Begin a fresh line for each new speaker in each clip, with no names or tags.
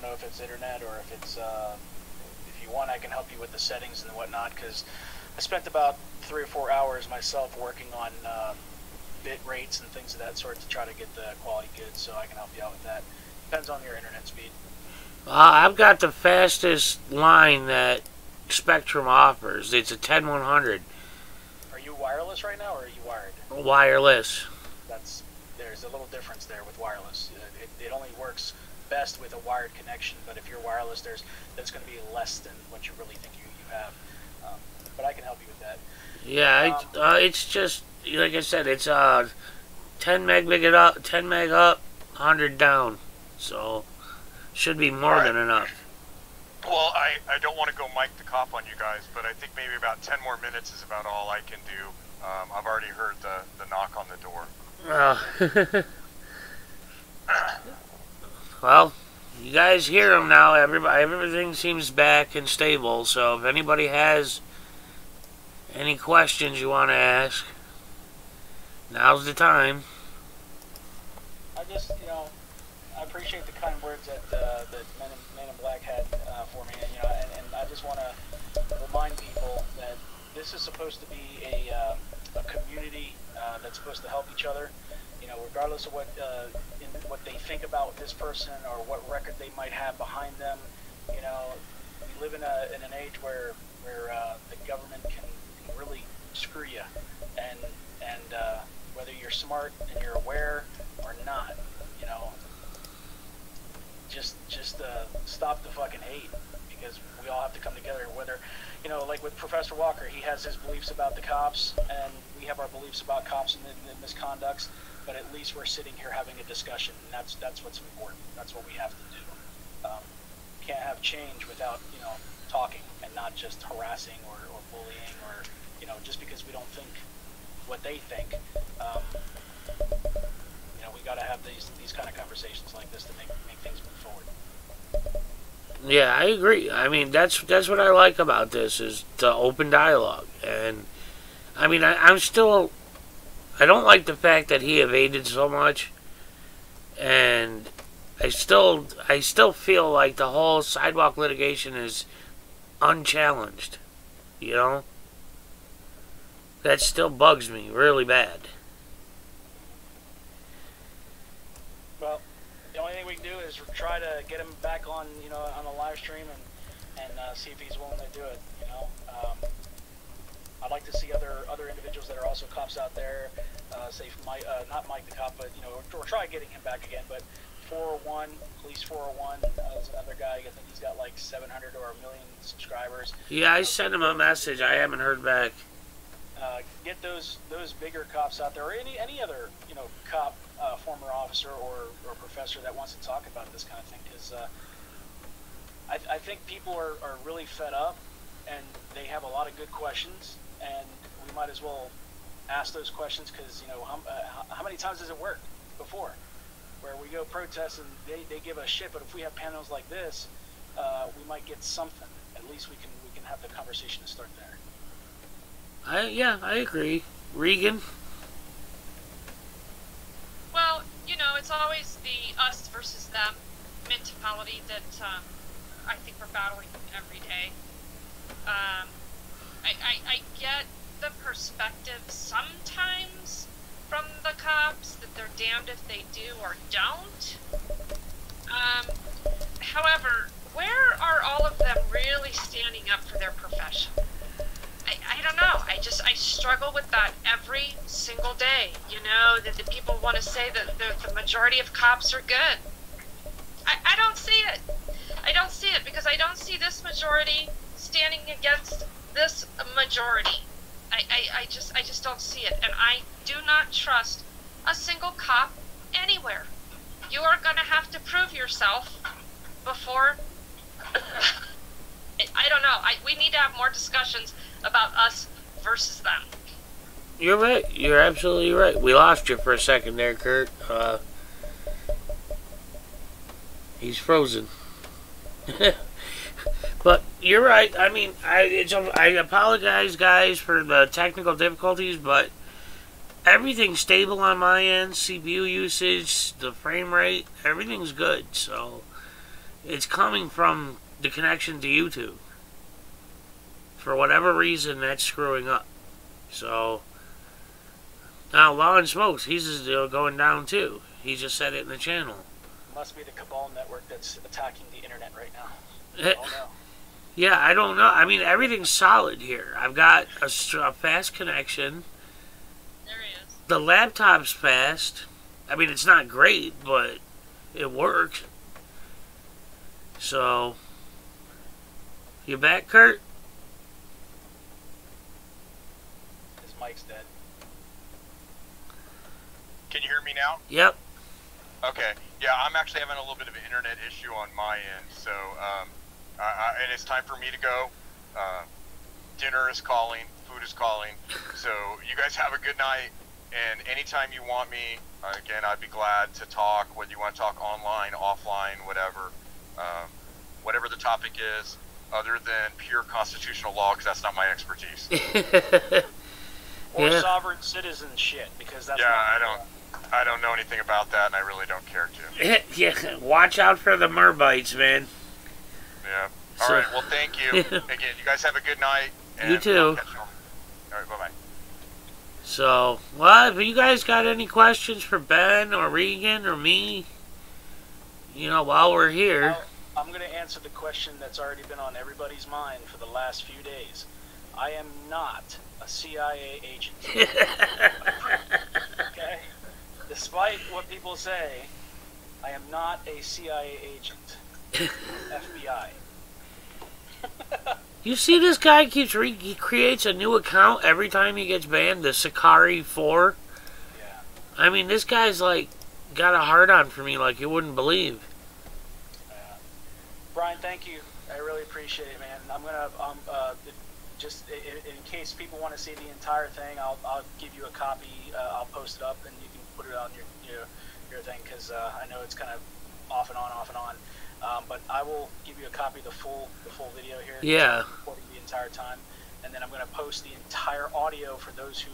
don't know if it's internet or if it's, if you want, I can help you with the settings and whatnot, because I spent about 3 or 4 hours myself working on bit rates and things of that sort to try to get the quality good, so I can help you out with that. Depends on your internet speed.
I've got the fastest line that Spectrum offers. It's a 10100.
Are you wireless right now, or are you wired?
Wireless.
There's a little difference there with wireless. It only works best with a wired connection, but if you're wireless, that's going to be less than what you really think you have. But I can help you with that.
Yeah, it's just like I said. It's 10 meg up, 10 meg up, 100 down. So should be more than enough.
Well, I don't want to go mic the cop on you guys, but I think maybe about 10 more minutes is about all I can do. I've already heard the knock on the door.
Well, you guys hear them now. Everything seems back and stable. So if anybody has any questions you want to ask, now's the time.
I just, I appreciate the kind words that Men in Black had for me, and I just want to remind people that this is supposed to be a community that's supposed to help each other. Regardless of what they think about this person or what record they might have behind them. We live in an age where the government can really screw you, and whether you're smart and you're aware or not, just stop the fucking hate, because we all have to come together. Whether, like with Professor Walker, he has his beliefs about the cops, and we have our beliefs about cops and the misconducts. But at least we're sitting here having a discussion, and that's what's important. That's what we have to do. Can't have change without talking, and not just harassing or bullying, or just because we don't think what they think. We got to have these kind of conversations like this to make things move forward.
Yeah, I agree. I mean, that's what I like about this, is the open dialogue. And I mean, I don't like the fact that he evaded so much, and I still feel like the whole sidewalk litigation is unchallenged. That still bugs me really bad.
Well, the only thing we can do is try to get him back on, on the live stream and see if he's willing to do it. I'd like to see other individuals that are also cops out there, say not Mike the cop, but or try getting him back again. But 401, Police 401 is another guy. I think he's got like 700 or 1 million subscribers.
Yeah, I sent him a message. I haven't heard back.
Get those bigger cops out there, or any other cop, former officer or professor that wants to talk about this kind of thing, because I think people are really fed up, and they have a lot of good questions, and we might as well ask those questions, because how many times has it worked before where we go protest and they give us shit, but if we have panels like this, we might get something. At least we can have the conversation to start there.
I agree. Regan?
Well, it's always the us versus them mentality that I think we're battling every day. I get the perspective sometimes from the cops that they're damned if they do or don't. However, where are all of them really standing up for their profession? I don't know. I struggle with that every single day. That the people want to say that the majority of cops are good. I don't see it. I don't see it, because I don't see this majority standing against this majority. I just don't see it, and I do not trust a single cop anywhere. You are going to have to prove yourself before. I don't know. We need to have more discussions about us versus them.
You're right. You're absolutely right. We lost you for a second there, Kurt. He's frozen. But you're right. I mean, I apologize, guys, for the technical difficulties, but everything's stable on my end. CPU usage, the frame rate, everything's good. So, it's coming from the connection to YouTube. For whatever reason, that's screwing up. So, now Law and Smokes, he's just going down too. He just said it in the channel.
Must be the Cabal network that's attacking the internet right now. Oh no.
Yeah, I don't know. I mean, everything's solid here. I've got a fast connection.
There he is.
The laptop's fast. I mean, it's not great, but it works. So, you back, Kurt?
His mic's dead.
Can you hear me now?
Yep.
Okay. Yeah, I'm actually having a little bit of an internet issue on my end, so and it's time for me to go. Dinner is calling, food is calling, so you guys have a good night. And anytime you want me, again, I'd be glad to talk. Whether you want to talk online, offline, whatever, whatever the topic is, other than pure constitutional law, because that's not my expertise.
Or
Yeah.
sovereign citizen shit, because that's
Yeah,
not
I don't know anything about that, and I really don't care to.
Yeah, watch out for the merbites, man.
Yeah. All
So-
right. Well, thank you. Again, you guys have a good night. And
You too.
I'll catch you all. All right. Bye-bye.
So, well, if you guys got any questions for Ben or Regan or me, you know, while we're here.
I'm going to answer the question that's already been on everybody's mind for the last few days. I am not a CIA agent. Okay? Despite what people say, I am not a CIA agent. FBI.
You see this guy he creates a new account every time he gets banned, the Sakari 4.
Yeah.
I mean, this guy's like got a hard on for me like you wouldn't believe.
Brian, thank you. I really appreciate it, man. I'm gonna just in case people want to see the entire thing, I'll give you a copy. I'll post it up, and you can put it on your thing, because I know it's kind of off and on. But I will give you a copy of the full video here.
Yeah.
Recording the entire time, and then I'm gonna post the entire audio for those who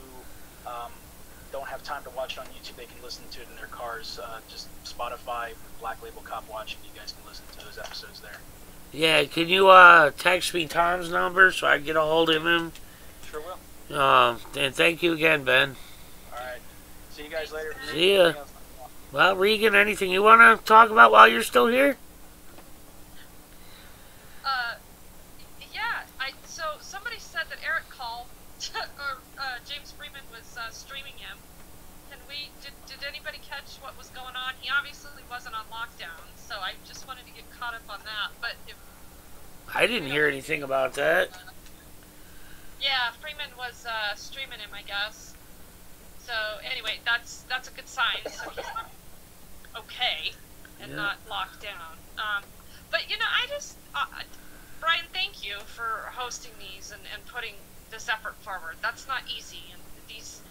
don't have time to watch it on YouTube. They can listen to it in their cars. Just Spotify, Black Label Cop Watch, and you guys can listen to those episodes there.
Yeah, can you text me Tom's number so I can get a hold of him?
Sure will.
And thank you again, Ben.
All right. See you guys later.
See ya. Well, Regan, anything you want to talk about while you're still here?
Yeah. So somebody said that Eric called, or James Freeman was streaming him. Did anybody catch what was going on? He obviously wasn't on lockdown, so I just wanted to get caught up on that. But
I didn't hear anything about that.
Yeah, Freeman was streaming him, I guess. So anyway, that's a good sign. So he's okay and not locked down. But I just Brian, thank you for hosting these and putting this effort forward. That's not easy, and these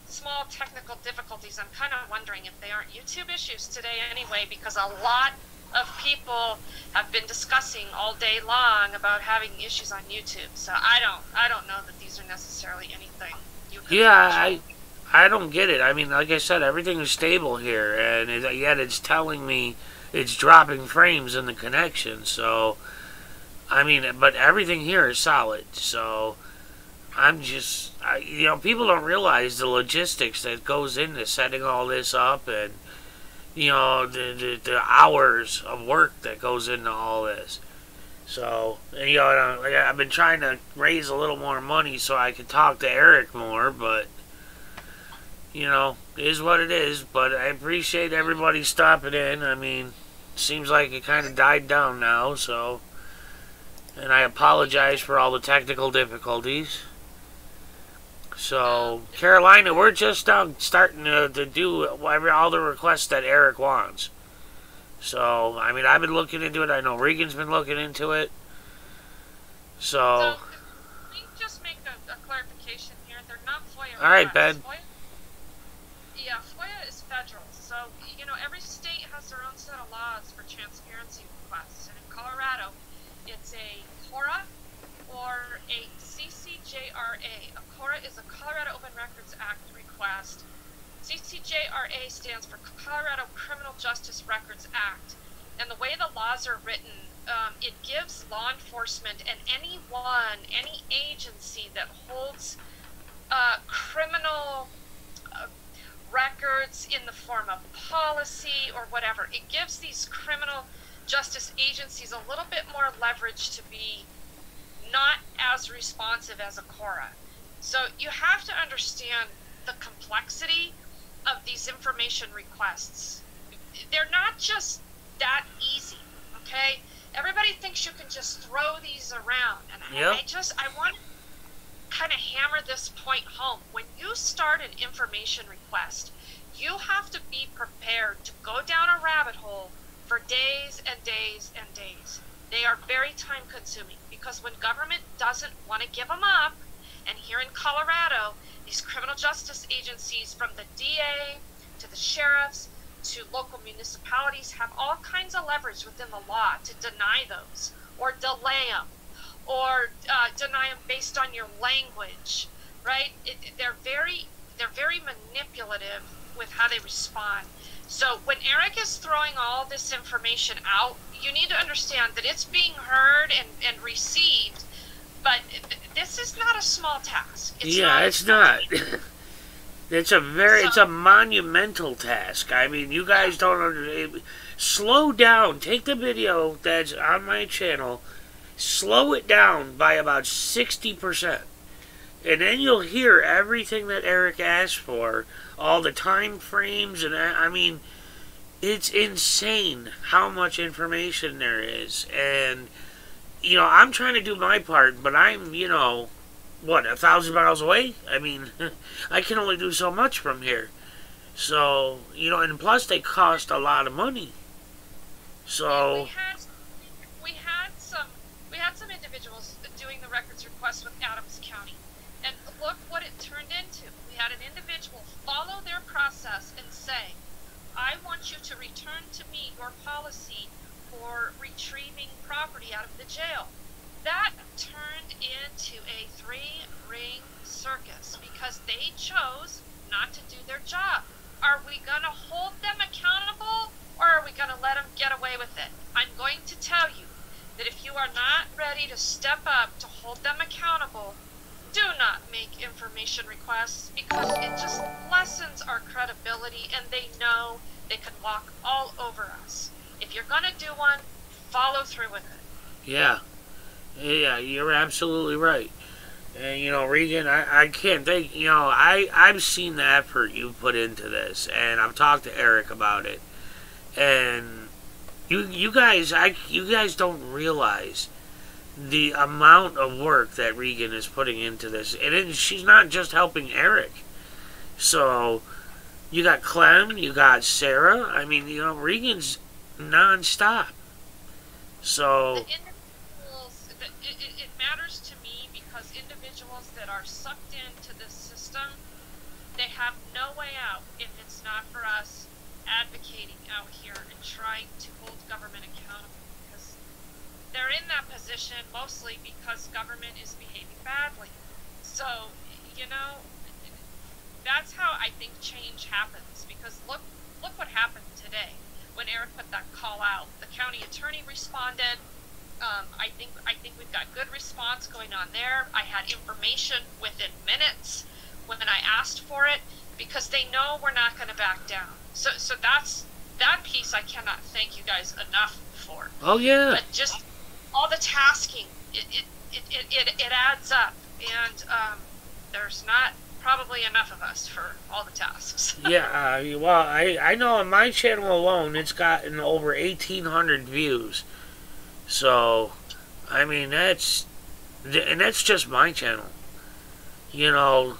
small technical difficulties, I'm kind of wondering if they aren't YouTube issues today anyway, because a lot of people have been discussing all day long about having issues on YouTube. So I don't know that these are necessarily anything you can
Yeah, I don't get it. I mean, like I said, everything is stable here, and yet it's telling me it's dropping frames in the connection. So, I mean, but everything here is solid. So, I'm just, people don't realize the logistics that goes into setting all this up, and the hours of work that goes into all this. So, and, I've been trying to raise a little more money so I can talk to Eric more, but it is what it is. But I appreciate everybody stopping in. I mean, seems like it kind of died down now, so, and I apologize for all the technical difficulties. So, Carolina, we're just starting to do all the requests that Eric wants. So, I mean, I've been looking into it. I know Regan's been looking into it. So
let me just make a clarification here. They're not FOIA.
All right,
requests.
Ben.
FOIA is federal. So, every state has their own set of laws for transparency requests. And in Colorado, it's a CORA or a CCJRA. A CORA is a Colorado Open Records Act request. CCJRA stands for Colorado Criminal Justice Records Act. and the way the laws are written, it gives law enforcement and any agency that holds criminal records in the form of policy or whatever, it gives these criminal justice agencies a little bit more leverage to be not as responsive as a Cora. So you have to understand the complexity of these information requests. They're not just that easy, okay? Everybody thinks you can just throw these around, and
Yep.
I want to kind of hammer this point home. When you start an information request, you have to be prepared to go down a rabbit hole for days and days and days. They are very time consuming because when government doesn't want to give them up, and here in Colorado, these criminal justice agencies from the DA to the sheriffs to local municipalities have all kinds of leverage within the law to deny those or delay them or deny them based on your language, right? They're very manipulative with how they respond. So when Eric is throwing all this information out, you need to understand that it's being heard and received, but this is not a small task.
It's not. It's a monumental task. I mean, you guys don't understand. Slow down. Take the video that's on my channel, slow it down by about 60%. And then you'll hear everything that Eric asked for, all the time frames, and I mean, it's insane how much information there is. And, you know, I'm trying to do my part, but I'm, you know, what, 1,000 miles away? I mean, I can only do so much from here. So, you know, and plus they cost a lot of money. So
we had some individuals doing the records request with Adams County, and look what it turned into. We had an individual follow their process and say, "I want you to return to me your policy for retrieving property out of the jail." That turned into a 3-ring circus because they chose not to do their job. Are we going to hold them accountable, or are we going to let them get away with it? I'm going to tell you that if you are not ready to step up to hold them accountable, do not make information requests because it just lessens our credibility, and they know they can walk all over us. If you're going to do one, follow through with it.
yeah. Yeah, you're absolutely right. And, you know, Regan, I can't think, you know, I've seen the effort you put into this, and I've talked to Eric about it. And you guys don't realize the amount of work that Regan is putting into this. And she's not just helping Eric. So, you got Clem, you got Sarah. I mean, you know, Regan's non-stop. So
it matters to me because individuals that are sucked into this system, they have no way out if it's not for us advocating out here and trying to hold government accountable, because they're in that position mostly because government is behaving badly. So, you know, that's how I think change happens, because look what happened today when Eric put that call out. The county attorney responded. I think we've got good response going on there. I had information within minutes when I asked for it because they know we're not going to back down. So that's that piece I cannot thank you guys enough for.
oh yeah.
But just all the tasking, it adds up, and there's not probably enough of us for all the tasks.
Yeah, well, I know on my channel alone, it's gotten over 1,800 views. So, I mean, that's just my channel. You know,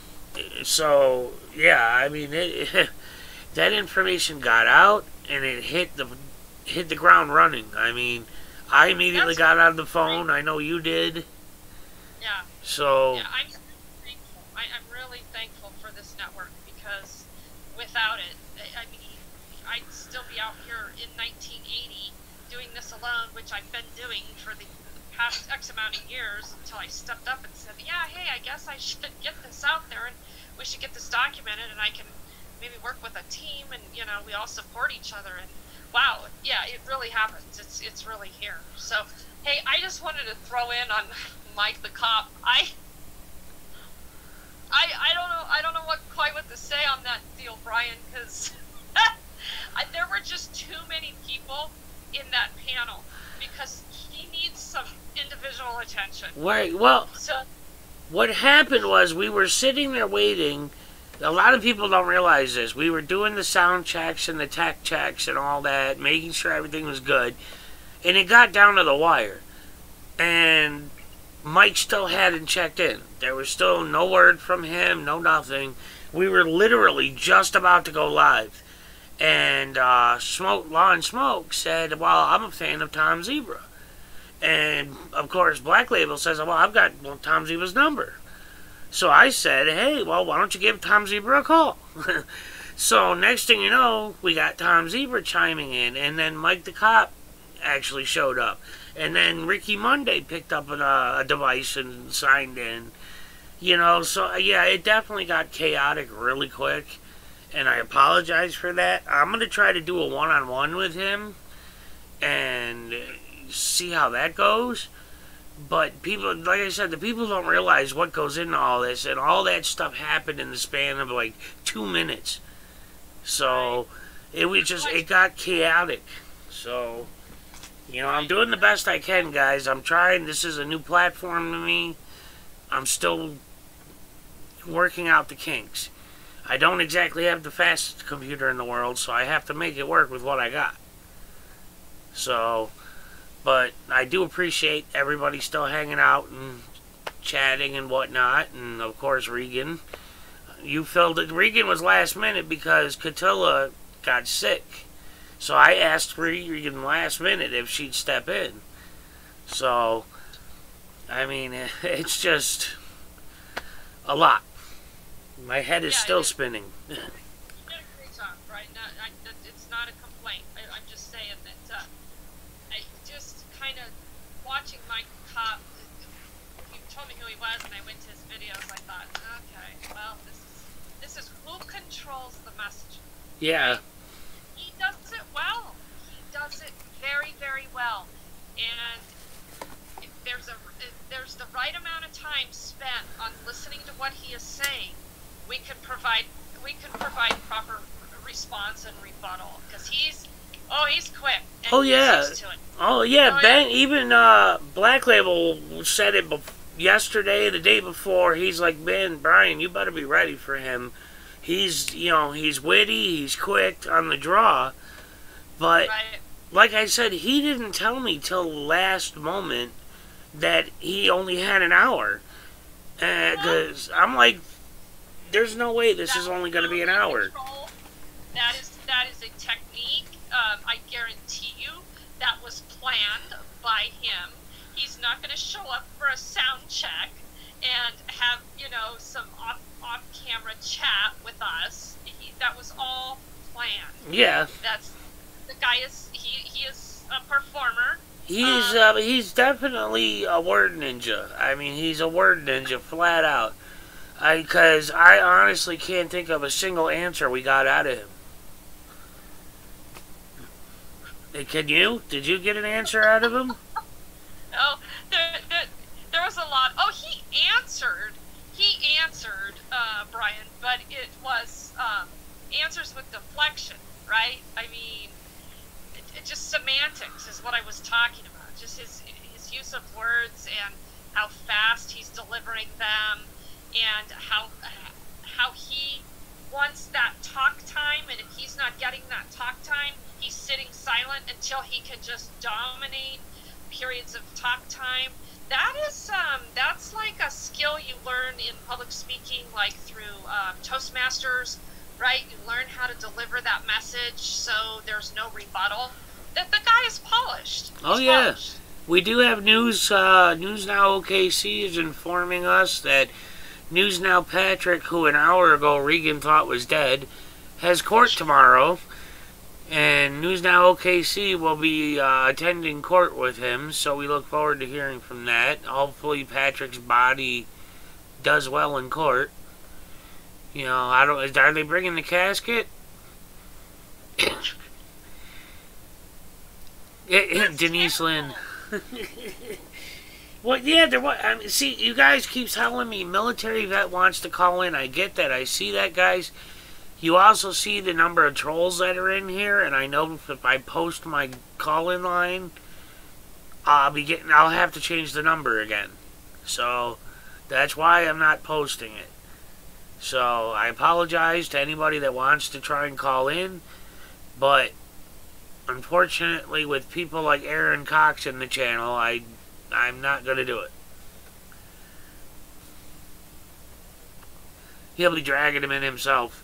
so, yeah, I mean, that information got out, and it hit the ground running. I mean, I immediately got on the phone. I know you did.
Yeah.
So.
Yeah, I'm thankful. I'm really thankful for this network, because without it, I mean, I'd still be out here in 1980 doing this alone, which I've been doing for the past X amount of years until I stepped up and said, yeah, hey, I guess I should get this out there, and we should get this documented, and I can maybe work with a team, and, you know, we all support each other. And wow, Yeah, it really happens. It's really here. So, hey, I just wanted to throw in on Mike the cop. I don't know quite what to say on that deal, Brian, because there were just too many people in that panel because he needs some individual attention.
Right. Well,
So,
what happened was we were sitting there waiting. A lot of people don't realize this. We were doing the sound checks and the tech checks and all that, making sure everything was good. And it got down to the wire. And Mike still hadn't checked in. There was still no word from him, no nothing. We were literally just about to go live. And Law and Smoke said, well, I'm a fan of Tom Zebra. And, of course, Black Label says, well, I've got Tom Zebra's number. So I said, hey, well, why don't you give Tom Zebra a call? So next thing you know, we got Tom Zebra chiming in, and then Mike the Cop actually showed up. And then Ricky Monday picked up a device and signed in. You know, so yeah, it definitely got chaotic really quick. And I apologize for that. I'm going to try to do a one-on-one with him and see how that goes. But people, like I said, the people don't realize what goes into all this. And all that stuff happened in the span of like 2 minutes. So it got chaotic. So, you know, I'm doing the best I can, guys. I'm trying. This is a new platform to me. I'm still working out the kinks. I don't exactly have the fastest computer in the world, so I have to make it work with what I got. So, but I do appreciate everybody still hanging out and chatting and whatnot. And, of course, Regan. You felt that Regan was last minute because Catilla got sick. So I asked Regan last minute if she'd step in. So, I mean, it's just a lot. My head is still spinning.
You did a great job, right? It's not a complaint. I'm just saying that I just kind of watching Mike Cop. He told me who he was, and I went to his videos. I thought, okay, well, this is who controls the message.
Yeah.
Right? He does it well. He does it very, very well. And if there's the right amount of time spent on listening to what he is saying, we can provide proper response and rebuttal because he's quick. And
Oh yeah.
He's used to it.
Oh yeah.
Oh,
Ben,
yeah.
even Black Label said it yesterday, the day before. He's like, man, Brian, you better be ready for him. He's witty, he's quick on the draw, but
Right.
like I said, he didn't tell me till the last moment that he only had an hour. Because I'm like, there's no way this is only going to be an hour.
Control. That is a technique. I guarantee you that was planned by him. He's not going to show up for a sound check and have some off-camera chat with us. That was all planned.
Yeah.
The guy is he is a performer.
He's definitely a word ninja. I mean, he's a word ninja, flat out. Because I honestly can't think of a single answer we got out of him. Can you? Did you get an answer out of him?
Oh, there was a lot. Oh, he answered, Brian, but it was answers with deflection, right? I mean, it just semantics is what I was talking about. Just his use of words and how fast he's delivering them, and how he wants that talk time, and if he's not getting that talk time, he's sitting silent until he can just dominate periods of talk time. That's like a skill you learn in public speaking, like through Toastmasters, right? You learn how to deliver that message so there's no rebuttal. That the guy is polished.
Oh
He's
yeah.
polished.
We do have news. News Now OKC is informing us that News Now Patrick, who an hour ago Regan thought was dead, has court tomorrow. And News Now OKC will be attending court with him, so we look forward to hearing from that. Hopefully Patrick's body does well in court. You know, are they bringing the casket? Denise Lynn. Well, yeah, there was. I mean, see, you guys keep telling me military vet wants to call in. I get that. I see that, guys. You also see the number of trolls that are in here, and I know if I post my call-in line, I'll have to change the number again. So that's why I'm not posting it. So I apologize to anybody that wants to try and call in, but unfortunately, with people like Aaron Cox in the channel, I'm not gonna do it. He'll be dragging him in himself.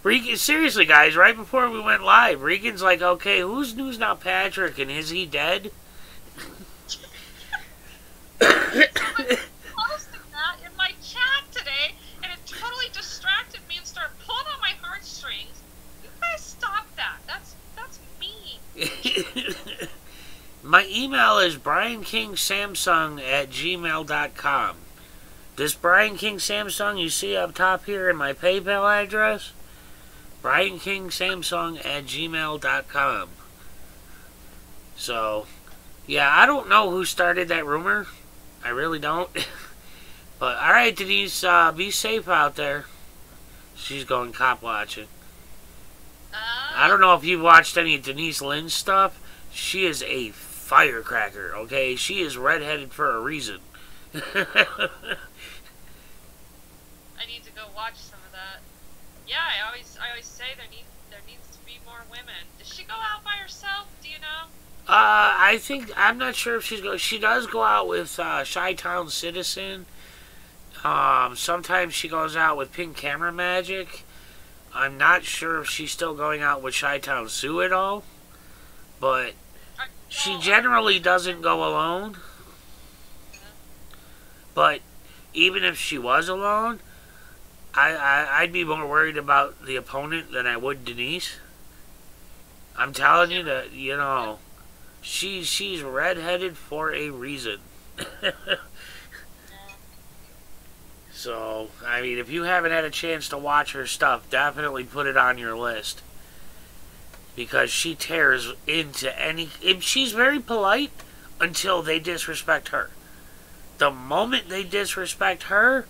Regan, seriously, guys, right before we went live, Regan's like, okay, who's news now Patrick, and is he dead?
Posting that in my chat today, and it totally distracted me and started pulling on my heartstrings. You guys stop that. That's mean.
My email is briankingsamsung@gmail.com. This Brian King Samsung you see up top here in my PayPal address, briankingsamsung@gmail.com. So, yeah, I don't know who started that rumor. I really don't. But, alright, Denise, be safe out there. She's going cop watching. I don't know if you've watched any of Denise Lynn's stuff. She is a firecracker, okay? She is redheaded for a reason.
I need to go watch some of that. Yeah, I always say there needs to be more women. Does she go out by herself? Do you know?
I'm not sure if she does go out with Chi-Town Citizen. Sometimes she goes out with Pink Camera Magic. I'm not sure if she's still going out with Chi-Town Sue at all. But she generally doesn't go alone. But even if she was alone, I'd be more worried about the opponent than I would Denise. I'm telling you that, you know, she's redheaded for a reason. So, I mean, if you haven't had a chance to watch her stuff, definitely put it on your list. Because she tears into any... She's very polite until they disrespect her. The moment they disrespect her,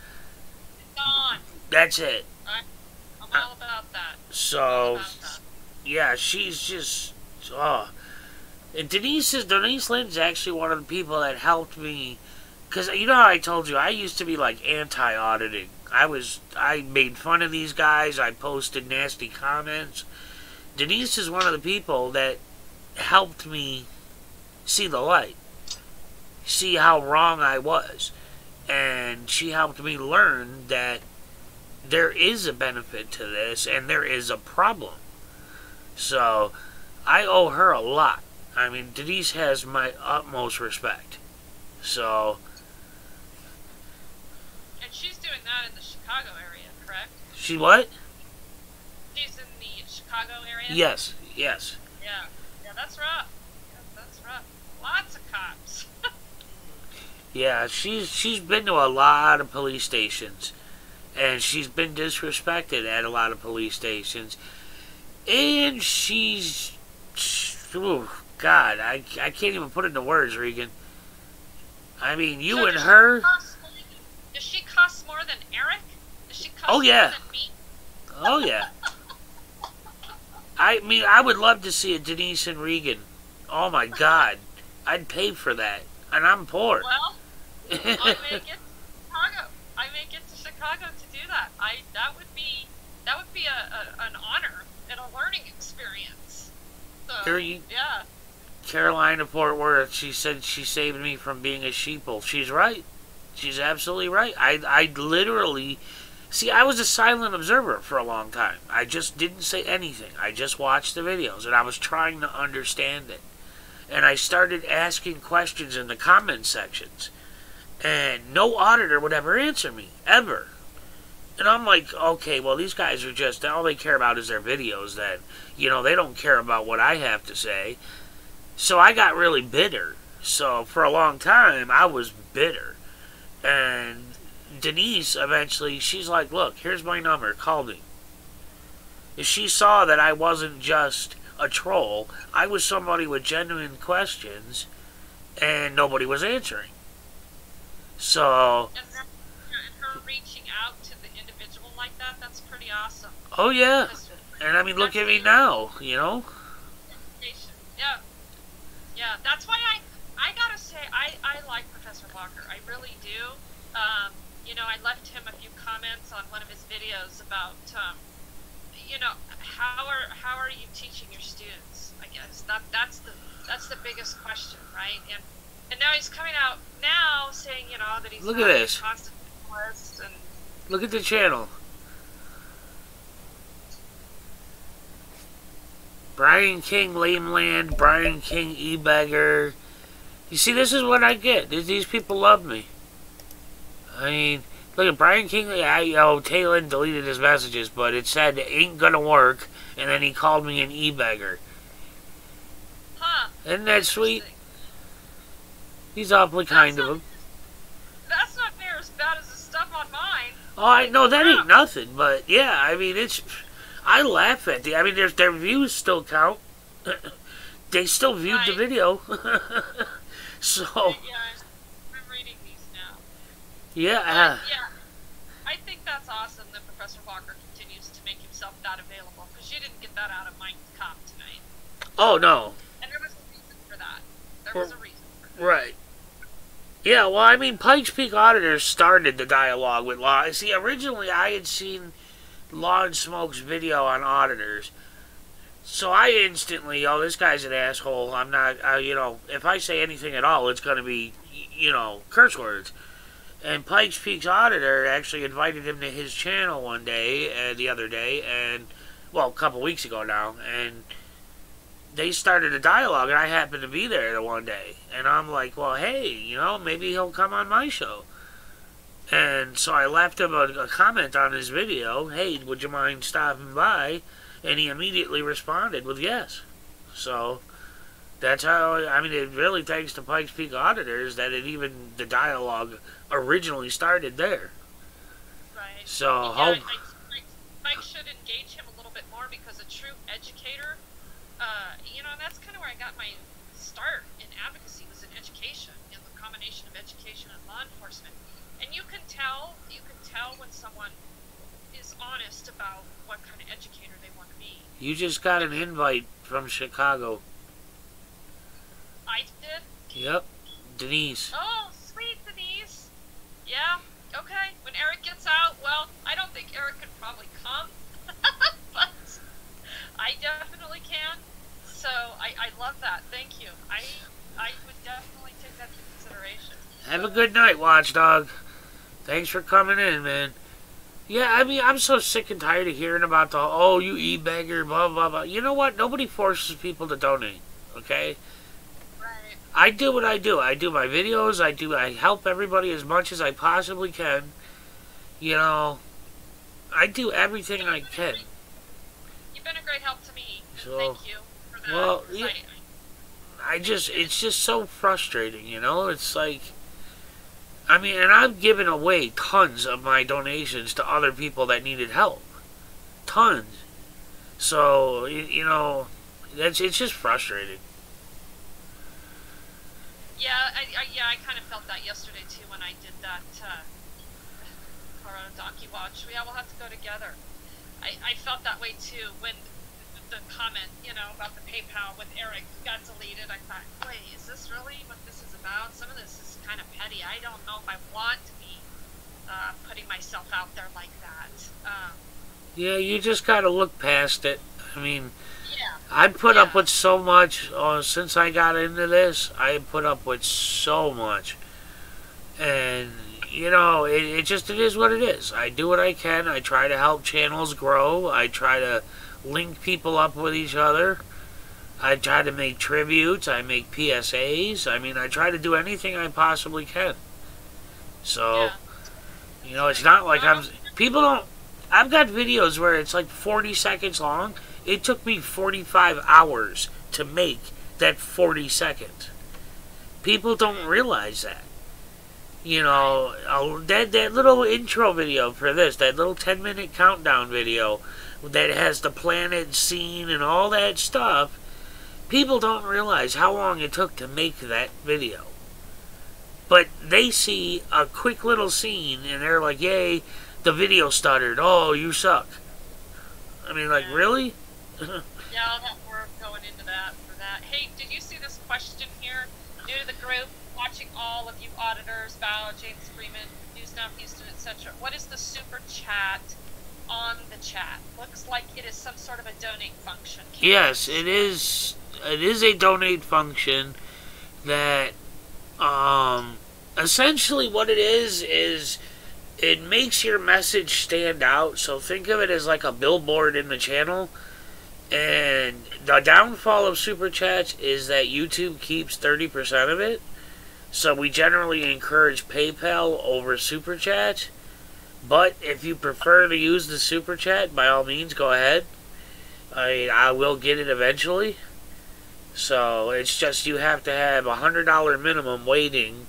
Gone.
that's it.
I'm all about that.
So, yeah, she's just... Oh. And Denise Lynn's actually one of the people that helped me. Because, you know how I told you, I used to be, like, anti-auditing. I made fun of these guys. I posted nasty comments. Denise is one of the people that helped me see the light. See how wrong I was. And she helped me learn that there is a benefit to this and there is a problem. So, I owe her a lot. I mean, Denise has my utmost respect. So...
And she's doing that in the Chicago area, correct?
She what?
She's in the Chicago area?
Yes, yes.
Yeah, that's rough. Yeah, that's rough. Lots of cops.
Yeah, she's been to a lot of police stations. And she's been disrespected at a lot of police stations. And she's... Oh, God, I can't even put it into words, Regan. I mean, you and her...
Does she cost more than Eric? Does she cost
more than
me?
Oh, yeah. I mean, I would love to see a Denise and Regan. Oh, my God. I'd pay for that. And I'm poor.
Well, I may get to Chicago. I may get to Chicago to do that. That would be an honor and a learning experience. So, yeah.
Carolina Fort Worth, she said she saved me from being a sheeple. She's right. She's absolutely right. I literally... See, I was a silent observer for a long time. I just didn't say anything. I just watched the videos, and I was trying to understand it. And I started asking questions in the comment sections. And no auditor would ever answer me. Ever. And I'm like, okay, well, these guys are just... All they care about is their videos then. You know, they don't care about what I have to say. So I got really bitter. So for a long time, I was bitter. And Denise, eventually, she's like, look, here's my number, call me. And she saw that I wasn't just a troll. I was somebody with genuine questions, and nobody was answering. So...
And her reaching out to the individual like that, that's pretty awesome.
Oh, yeah. And I mean, look at me now, you know?
Yeah. Yeah, that's why I gotta say, I like Professor Walker. I really do. You know, I left him a few comments on one of his videos about, you know, how are you teaching your students? I guess that's the biggest question, right? And now he's coming out now saying, you know, that he's
look at this.
constant list and
look at the channel. Brian King, Lame Land, Brian King, E-Beggar. You see, this is what I get. These people love me. I mean, look at Brian King. Talon deleted his messages, but it said it ain't gonna work, and then he called me an E-Beggar.
Huh.
Isn't that sweet? He's awfully kind of him.
That's not near as bad as the stuff on mine.
Oh, I know that ain't nothing, but yeah, I mean, it's... I laugh at the... I mean, their views still count. They still viewed the video. So...
Yeah, I'm reading these now.
Yeah.
Yeah, I think that's awesome that Professor Walker continues to make himself that available, because you didn't get that out of Mike Cobb tonight.
Oh, no.
And there was a reason for that. There was a reason for that.
Right. Yeah, well, I mean, Pikes Peak Auditors started the dialogue with Law. See, originally I had seen Law and Smoke's video on auditors. So I instantly, oh, this guy's an asshole. I'm not, you know, if I say anything at all, it's going to be, you know, curse words. And Pikes Peak's auditor actually invited him to his channel one day, the other day, and, well, a couple weeks ago now, and they started a dialogue, and I happened to be there the one day. And I'm like, well, hey, you know, maybe he'll come on my show. And so I left him a comment on his video, hey, would you mind stopping by? And he immediately responded with yes. So that's how, I mean, it really thanks to Pikes Peak Auditors that the dialogue originally started there.
Right.
So,
yeah, Mike should engage him a little bit more, because a true educator, you know, and that's kind of where I got my start in advocacy, was in education, in the combination of education and law enforcement. And you can tell when someone is honest about what kind of educator they want to be.
You just got an invite from Chicago.
I did?
Yep. Denise.
Oh, sweet, Denise. Yeah, okay. When Eric gets out, well, I don't think Eric could probably come, but I definitely can. So I love that. Thank you. I would definitely take that into consideration.
Have a good night, Watchdog. Thanks for coming in, man. Yeah, I mean, I'm so sick and tired of hearing about the, oh, you e-beggar, blah, blah, blah. You know what? Nobody forces people to donate, okay?
Right.
I do what I do. I do my videos. I help everybody as much as I possibly can. You know, I do everything I can.
You've been a great help to me.
So,
thank you for that.
well, yeah, it's just so frustrating, you know? It's like, I mean, and I've given away tons of my donations to other people that needed help. Tons. So, you know, it's just frustrating.
Yeah, I kind of felt that yesterday, too, when I did that Corona Donkey Watch. Yeah, we'll have to go together. I felt that way, too, when the comment, you know, about the PayPal with Eric got deleted. I thought, wait, is this really what this is about? Some of this is kind of petty. I don't know if I want to be putting myself out there like that.
Yeah, you just gotta look past it. I mean,
yeah.
I put up with so much since I got into this. I put up with so much, and you know, it is what it is. I do what I can. I try to help channels grow. I try to link people up with each other. I try to make tributes. I make PSAs. I mean, I try to do anything I possibly can. So, you know, it's not like people don't... I've got videos where it's like 40 seconds long. It took me 45 hours to make that 40 seconds. People don't realize that. You know, that little intro video for this, that little 10-minute countdown video, that has the planet scene and all that stuff, people don't realize how long it took to make that video. But they see a quick little scene and they're like, yay, the video stuttered. Oh, you suck. I mean, like, really?
Yeah, I'll have work going into that for that. Hey, did you see this question here? New to the group, watching all of you auditors, Val, James Freeman, News Now Houston, etc. What is the super chat on the chat? Looks like it is some sort of a donate function.
Yes, it is. It is a donate function that, essentially what it is it makes your message stand out. So think of it as like a billboard in the channel. And the downfall of Super Chats is that YouTube keeps 30% of it. So we generally encourage PayPal over Super Chat. But if you prefer to use the Super Chat, by all means, go ahead. I will get it eventually. So it's just you have to have a $100 minimum waiting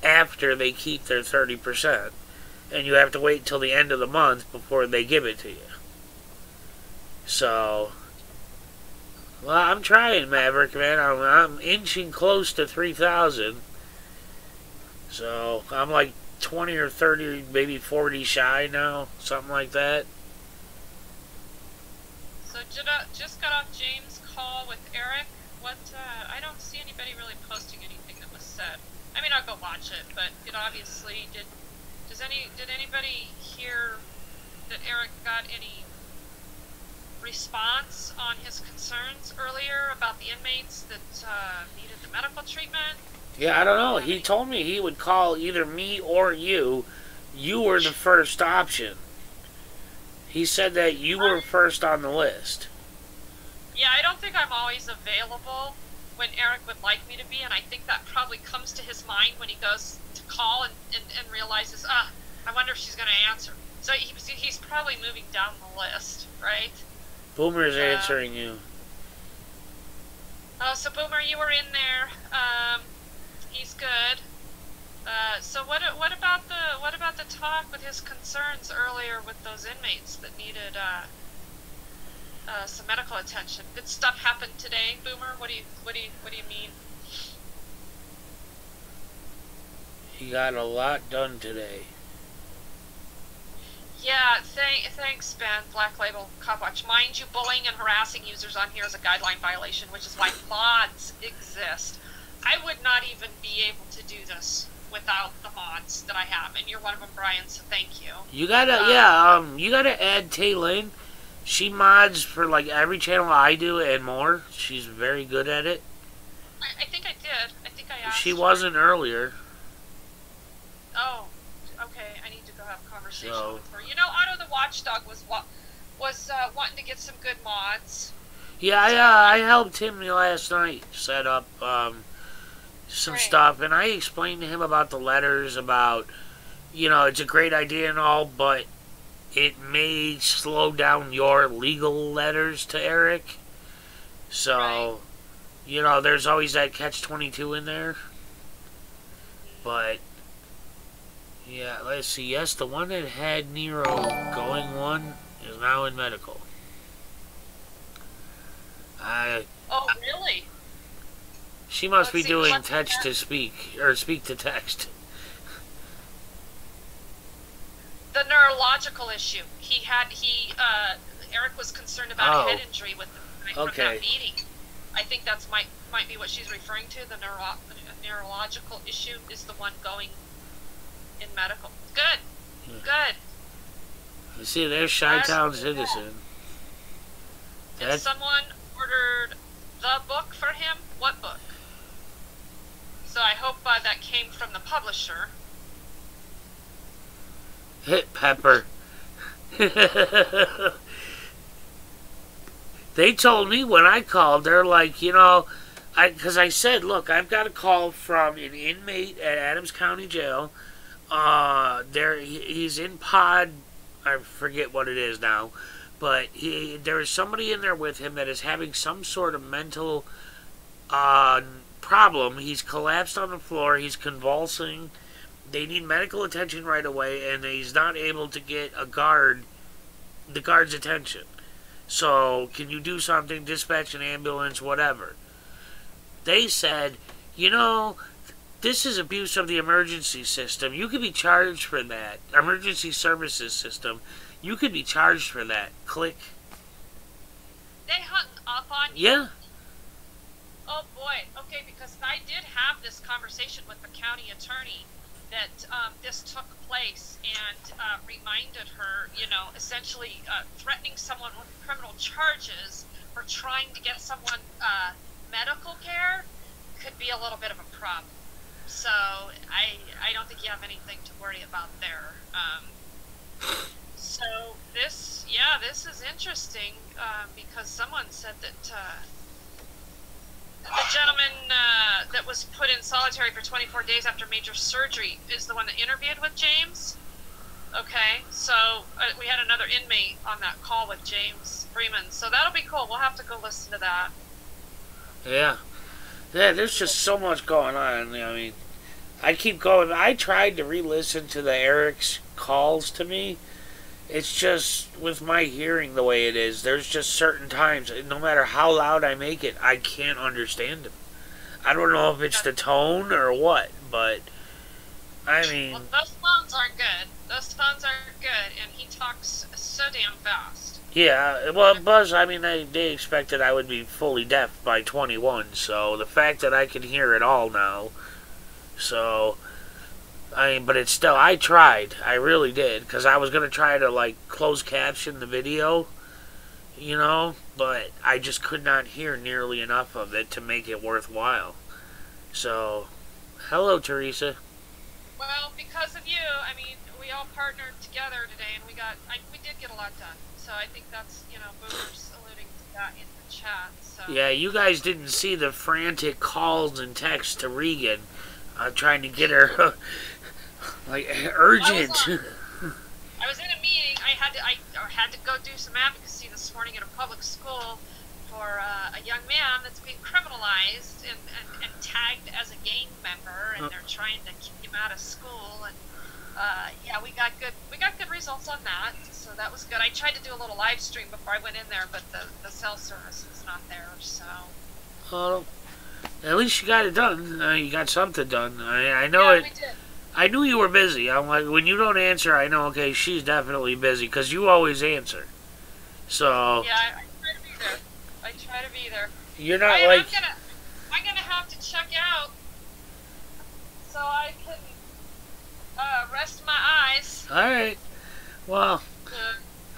after they keep their 30%. And you have to wait till the end of the month before they give it to you. So, well, I'm trying, Maverick, man. I'm inching close to 3,000. So, I'm like 20 or 30, maybe 40 shy now. Something like that.
So, just got off James' call with Eric. What, I don't see anybody really posting anything that was said. I mean, I'll go watch it, but, you know, obviously, did anybody hear that Eric got any response on his concerns earlier about the inmates that needed the medical treatment?
Yeah, I don't know. He told me he would call either me or you. You were the first option. He said that you were first on the list.
Yeah, I don't think I'm always available when Eric would like me to be, and I think that probably comes to his mind when he goes to call and realizes, I wonder if she's going to answer. So he's probably moving down the list, right?
Boomer's answering you.
Oh, so Boomer, you were in there. He's good. So what about the talk with his concerns earlier with those inmates that needed some medical attention? Good stuff happened today, Boomer. What do you mean?
He got a lot done today.
Yeah, thanks, Ben. Black Label Copwatch. Mind you, bullying and harassing users on here is a guideline violation, which is why mods exist. I would not even be able to do this without the mods that I have, and you're one of them, Brian, so thank you.
You gotta, you gotta add Taylin. She mods for, like, every channel I do and more. She's very good at it.
I think I did. I think I asked
She
her.
wasn't earlier.
Oh, okay. I need to go have a conversation
So,
with her. You know, Otto the Watchdog was wanting to get some good mods.
yeah, I helped him last night set up some
Great.
stuff, and I explained to him about the letters, about, you know, it's a great idea and all, but it may slow down your legal letters to Eric. So,
Right.
you know, there's always that catch-22 in there. But, yeah, let's see. Yes, the one that had Nero going one is now in medical.
Oh, really?
She must be
Let's see,
doing
what's
text
that?
to speak, or speak to text.
The neurological issue. Eric was concerned about
Oh.
a head injury with the guy from
Okay.
that meeting. I think that's might be what she's referring to. The neurological issue is the one going in medical. Good.
Yeah.
Good.
You see, there's Chi-Town Citizen.
Did
That's
someone ordered the book for him? What book? So I hope that came from the publisher.
Hit Pepper. They told me when I called, they're like, you know, because I said, look, I've got a call from an inmate at Adams County Jail. He's in pod, I forget what it is now, but there is somebody in there with him that is having some sort of mental problem. He's collapsed on the floor. He's convulsing. They need medical attention right away, and he's not able to get the guard's attention. So, can you do something, dispatch an ambulance, whatever. They said, you know, this is abuse of the emergency system. You could be charged for that. Emergency services system. You could be charged for that. Click.
They hung up on you?
Yeah.
Oh boy. Okay, because I did have this conversation with the county attorney that this took place, and reminded her, you know, essentially threatening someone with criminal charges for trying to get someone medical care could be a little bit of a problem. So I don't think you have anything to worry about there. So this is interesting, because someone said that the gentleman that was put in solitary for 24 days after major surgery is the one that interviewed with James. Okay, so we had another inmate on that call with James Freeman, so that'll be cool. We'll have to go listen to that.
Yeah. Yeah, there's just so much going on. I mean, I keep going. I tried to re-listen to the Eric's calls to me. It's just, with my hearing the way it is, there's just certain times, no matter how loud I make it, I can't understand him. I don't know if it's the tone or what, but, I mean...
Well, those phones aren't good. Those phones aren't good, and he talks so damn fast.
Yeah, well, Buzz, I mean, they expected I would be fully deaf by 21, so the fact that I can hear it all now, so... I mean, but it's still, I tried. I really did. Because I was going to try to, like, close caption the video, you know, but I just could not hear nearly enough of it to make it worthwhile. So, hello, Teresa.
Well, because of you, I mean, we all partnered together today, and we did get a lot done. So I think that's, you know, Boomer's alluding to that in the chat. So.
Yeah, you guys didn't see the frantic calls and texts to Regan. Trying to get her... like, urgent.
I was in a meeting. I had to go do some advocacy this morning at a public school for a young man that's being criminalized and tagged as a gang member, and they're trying to keep him out of school. And yeah, we got good results on that. So that was good. I tried to do a little live stream before I went in there, but the cell service is not there. So.
At least you got it done. You got something done. I know
yeah,
it.
We did.
I knew you were busy. I'm like, when you don't answer, I know, okay, she's definitely busy, because you always answer. So...
Yeah, I try to be there. I try to be there.
You're not like...
I'm gonna have to check out so I can rest my eyes.
Alright. Well,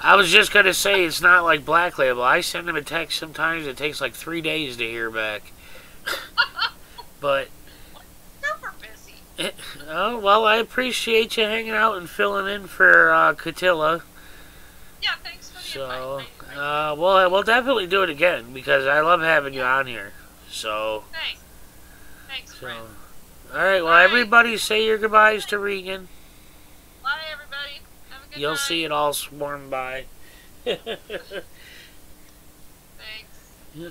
I was just going to say, it's not like Black Label. I send him a text sometimes. It takes like 3 days to hear back. But...
Super busy.
Oh, well, I appreciate you hanging out and filling in for Catilla.
Yeah, thanks for the invite.
Well, we'll definitely do it again, because I love having you on here. So...
Thanks. Thanks, friend.
Alright, well, everybody say your goodbyes to Regan.
Bye, everybody. Have a good
You'll
night.
see it all swarm by.
Thanks.
Yeah.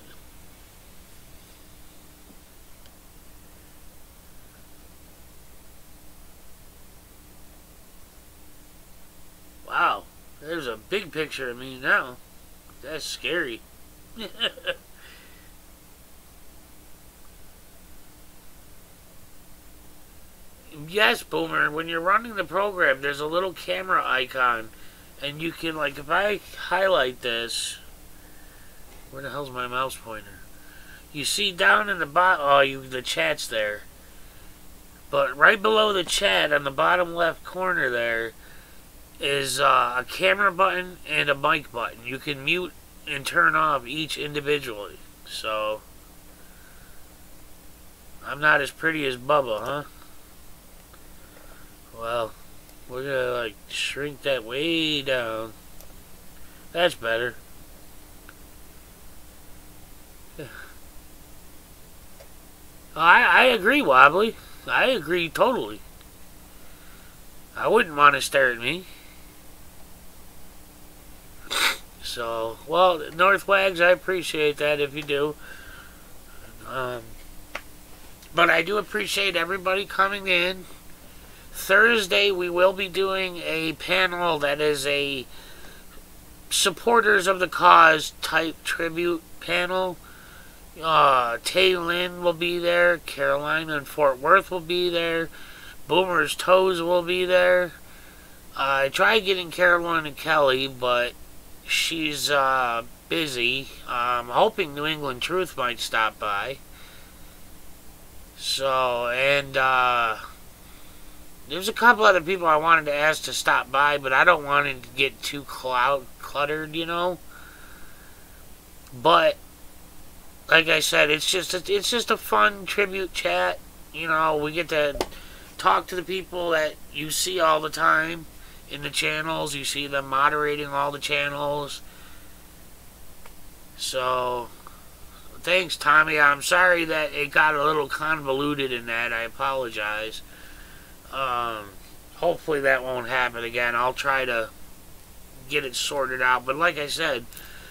Wow, there's a big picture of me now. That's scary. Yes, Boomer, when you're running the program, there's a little camera icon. And you can, like, if I highlight this... Where the hell's my mouse pointer? You see down in the bottom... Oh, the chat's there. But right below the chat, on the bottom left corner there, is a camera button and a mic button. You can mute and turn off each individually. So... I'm not as pretty as Bubba, huh? Well, we're gonna, like, shrink that way down. That's better. I agree, Wobbly. I agree totally. I wouldn't want to stare at me. So, well, Northwags, I appreciate that if you do. But I do appreciate everybody coming in. Thursday, we will be doing a panel that is a supporters of the cause type tribute panel. Tay Lynn will be there. Carolina and Fort Worth will be there. Boomer's Toes will be there. I tried getting Carolina Kelly, but she's busy. I'm hoping New England Truth might stop by. So, and there's a couple other people I wanted to ask to stop by, but I don't want it to get too cluttered, you know. But like I said, it's just a fun tribute chat. You know, we get to talk to the people that you see all the time in the channels. You see them moderating all the channels. So, thanks, Tommy. I'm sorry that it got a little convoluted in that. I apologize. Hopefully that won't happen again. I'll try to get it sorted out. But like I said,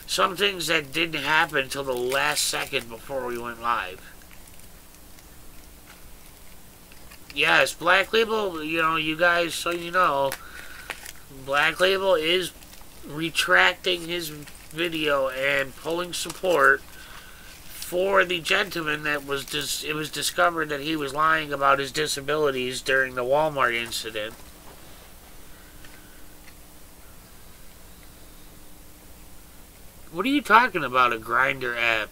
some things that didn't happen until the last second before we went live. Yes, Black Label, you know, you guys, so you know, Black Label is retracting his video and pulling support for the gentleman that was it was discovered that he was lying about his disabilities during the Walmart incident. What are you talking about, a Grinder app?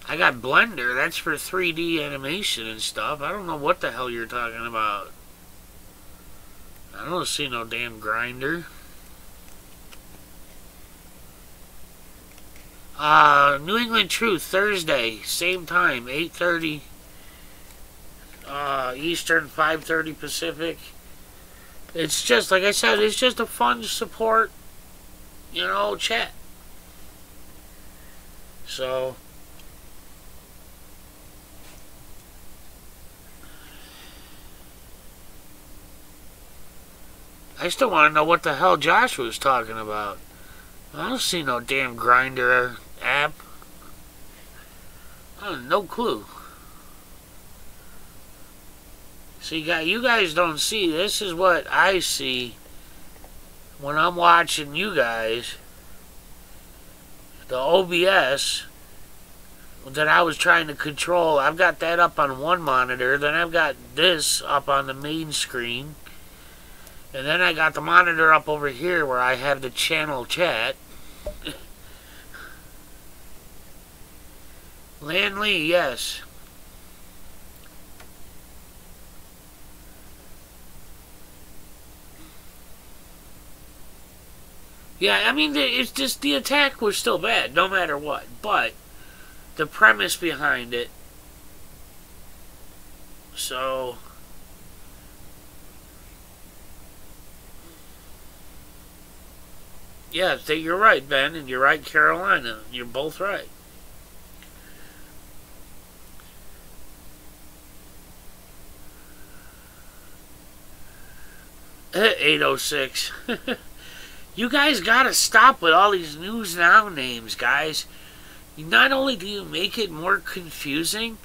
I got Blender, that's for 3D animation and stuff. I don't know what the hell you're talking about. I don't see no damn Grinder. New England Truth, Thursday, same time, 8:30 Eastern, 5:30 Pacific. It's just, like I said, it's just a fun support, you know, chat. So, I still want to know what the hell Josh was talking about. I don't see no damn Grinder app. I have no clue. See, you guys don't see. This is what I see when I'm watching you guys. The OBS that I was trying to control, I've got that up on one monitor. Then I've got this up on the main screen. And then I got the monitor up over here where I have the channel chat. Lan Lee, yes. Yeah, I mean, it's just the attack was still bad, no matter what. But the premise behind it. So, yeah, you're right, Ben, and you're right, Carolina. You're both right. At 8:06. You guys gotta stop with all these News Now names, guys. Not only do you make it more confusing,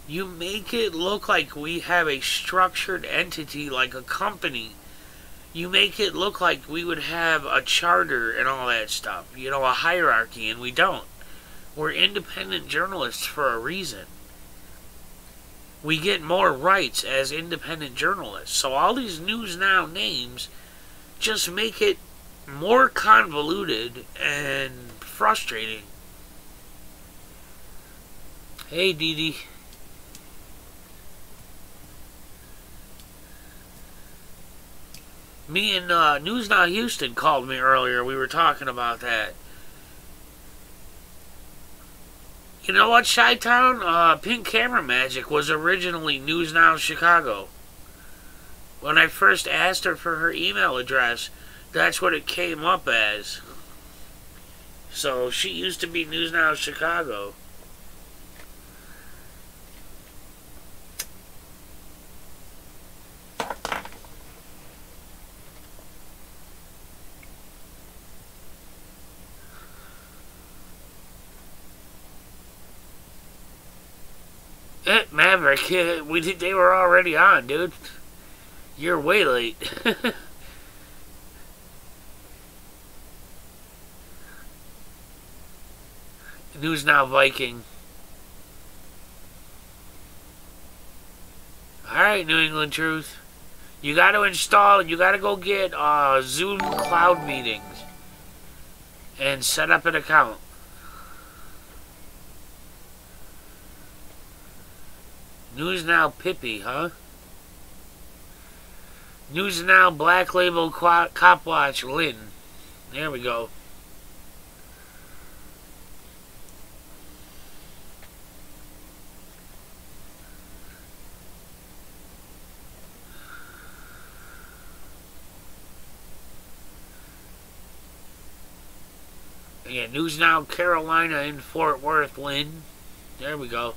you make it look like we have a structured entity like a company. You make it look like we would have a charter and all that stuff. You know, a hierarchy, and we don't. We're independent journalists for a reason. We get more rights as independent journalists. So all these News Now names just make it more convoluted and frustrating. Hey, Dee Dee. Me and News Now Houston called me earlier. We were talking about that. You know what, Chi-Town? Pink Camera Magic was originally News Now Chicago. When I first asked her for her email address, that's what it came up as. So she used to be News Now Chicago. Maverick, they were already on, dude. You're way late. News Now Viking. Alright, New England Truth. You got to install, you got to go get Zoom Cloud Meetings and set up an account. News Now Pippi, huh? News Now Black Label Cop Watch Lynn. There we go. Yeah, News Now Carolina in Fort Worth, Lynn. There we go.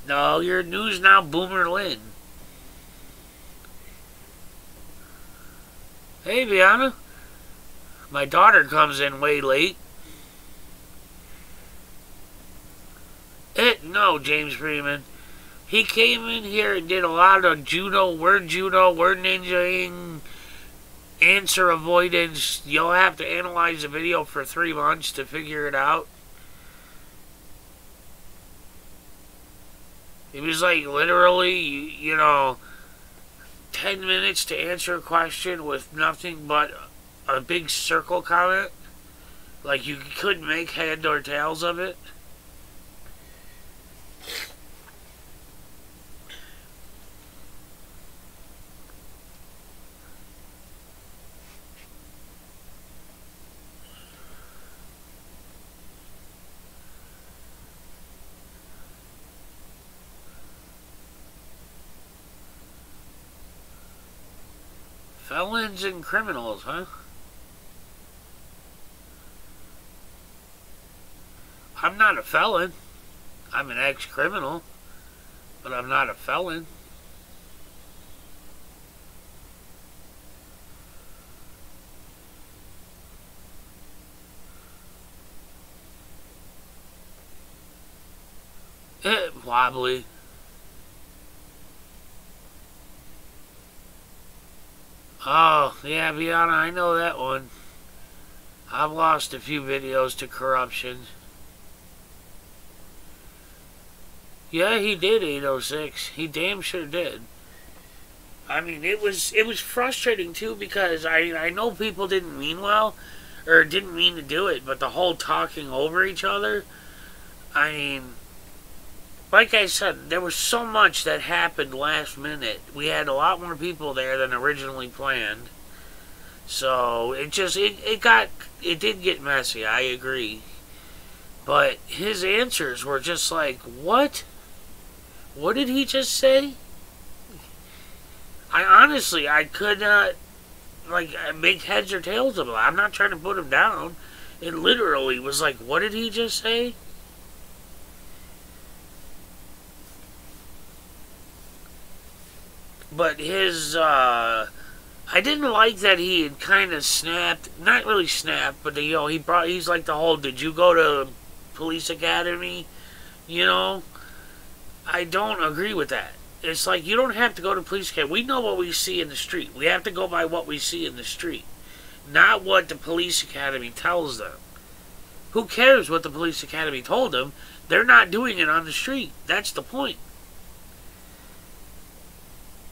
No, you're News Now Boomer Lynn. Hey, Viana. My daughter comes in way late. No, James Freeman. He came in here and did a lot of judo, word ninjaing, answer avoidance. You'll have to analyze the video for 3 months to figure it out. It was like literally, you know, 10 minutes to answer a question with nothing but a big circle comment. Like you couldn't make head or tails of it. Felons and criminals, huh? I'm not a felon. I'm an ex-criminal, but I'm not a felon. Wobbly. Oh, yeah, Viana, I know that one. I've lost a few videos to corruption. Yeah, he did 806. He damn sure did. I mean, it was frustrating, too, because I know people didn't mean well, or didn't mean to do it, but the whole talking over each other, I mean, like I said, there was so much that happened last minute. We had a lot more people there than originally planned. So, it did get messy, I agree. But his answers were just like, what? What did he just say? I could not, like, make heads or tails of it. I'm not trying to put him down. It literally was like, what did he just say? But his, I didn't like that he had kind of snapped, not really snapped, but, you know, he's like the whole, did you go to police academy? You know? I don't agree with that. It's like, you don't have to go to police academy. We know what we see in the street. We have to go by what we see in the street, not what the police academy tells them. Who cares what the police academy told them? They're not doing it on the street. That's the point.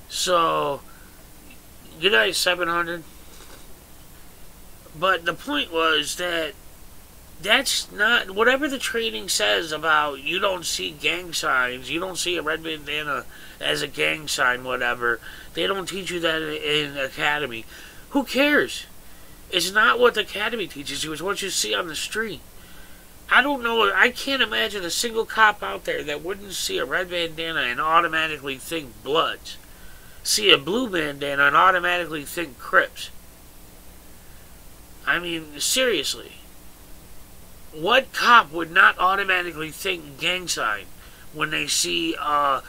So, good night, 700. But the point was that that's not, whatever the training says about you don't see gang signs, you don't see a red bandana as a gang sign, whatever. They don't teach you that in academy. Who cares? It's not what the academy teaches you, it's what you see on the street. I don't know, I can't imagine a single cop out there that wouldn't see a red bandana and automatically think Bloods. See a blue bandana and automatically think Crips. I mean, seriously. What cop would not automatically think gang sign when they see a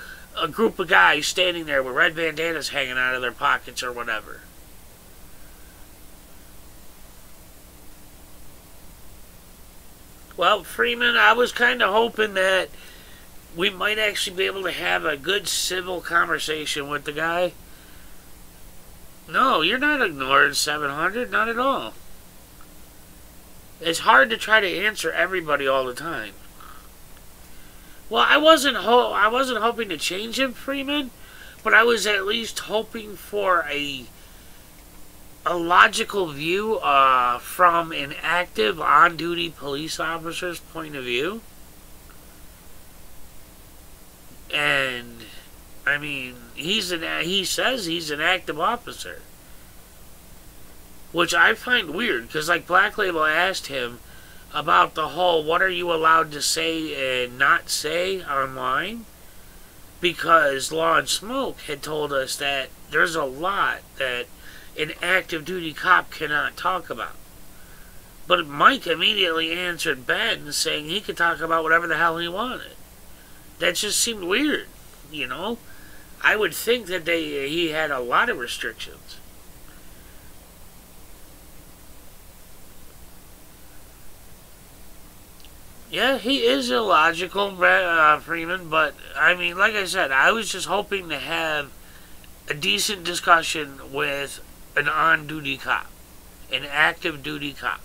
group of guys standing there with red bandanas hanging out of their pockets or whatever? Well, Freeman, I was kind of hoping that we might actually be able to have a good civil conversation with the guy. No, you're not ignoring 700, not at all. It's hard to try to answer everybody all the time. Well, I wasn't hoping to change him, Freeman, but I was at least hoping for a logical view from an active on-duty police officer's point of view. And I mean, he says he's an active officer, which I find weird, because like Black Label asked him about the whole what are you allowed to say and not say online, because Law and Smoke had told us that there's a lot that an active duty cop cannot talk about. But Mike immediately answered Ben saying he could talk about whatever the hell he wanted. That just seemed weird, you know? I would think that he had a lot of restrictions. Yeah, he is illogical, Freeman, but, I mean, like I said, I was just hoping to have a decent discussion with an on-duty cop, an active duty cop.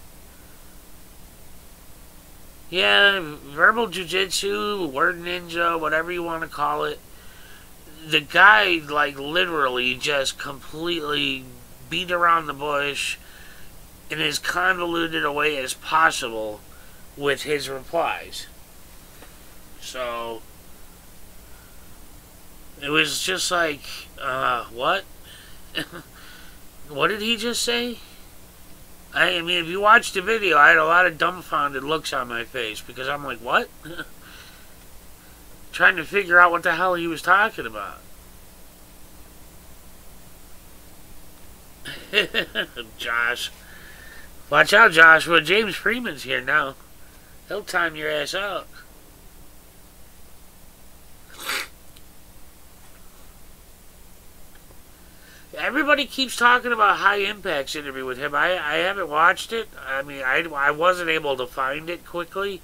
Yeah, verbal jujitsu, word ninja, whatever you want to call it. The guy, like, literally just completely beat around the bush in as convoluted a way as possible with his replies. So, it was just like, what? What did he just say? I mean, if you watched the video, I had a lot of dumbfounded looks on my face, because I'm like, what? Trying to figure out what the hell he was talking about. Josh. Watch out, Joshua. James Freeman's here now. He'll time your ass out. Everybody keeps talking about High Impact's interview with him. I haven't watched it. I mean, I wasn't able to find it quickly.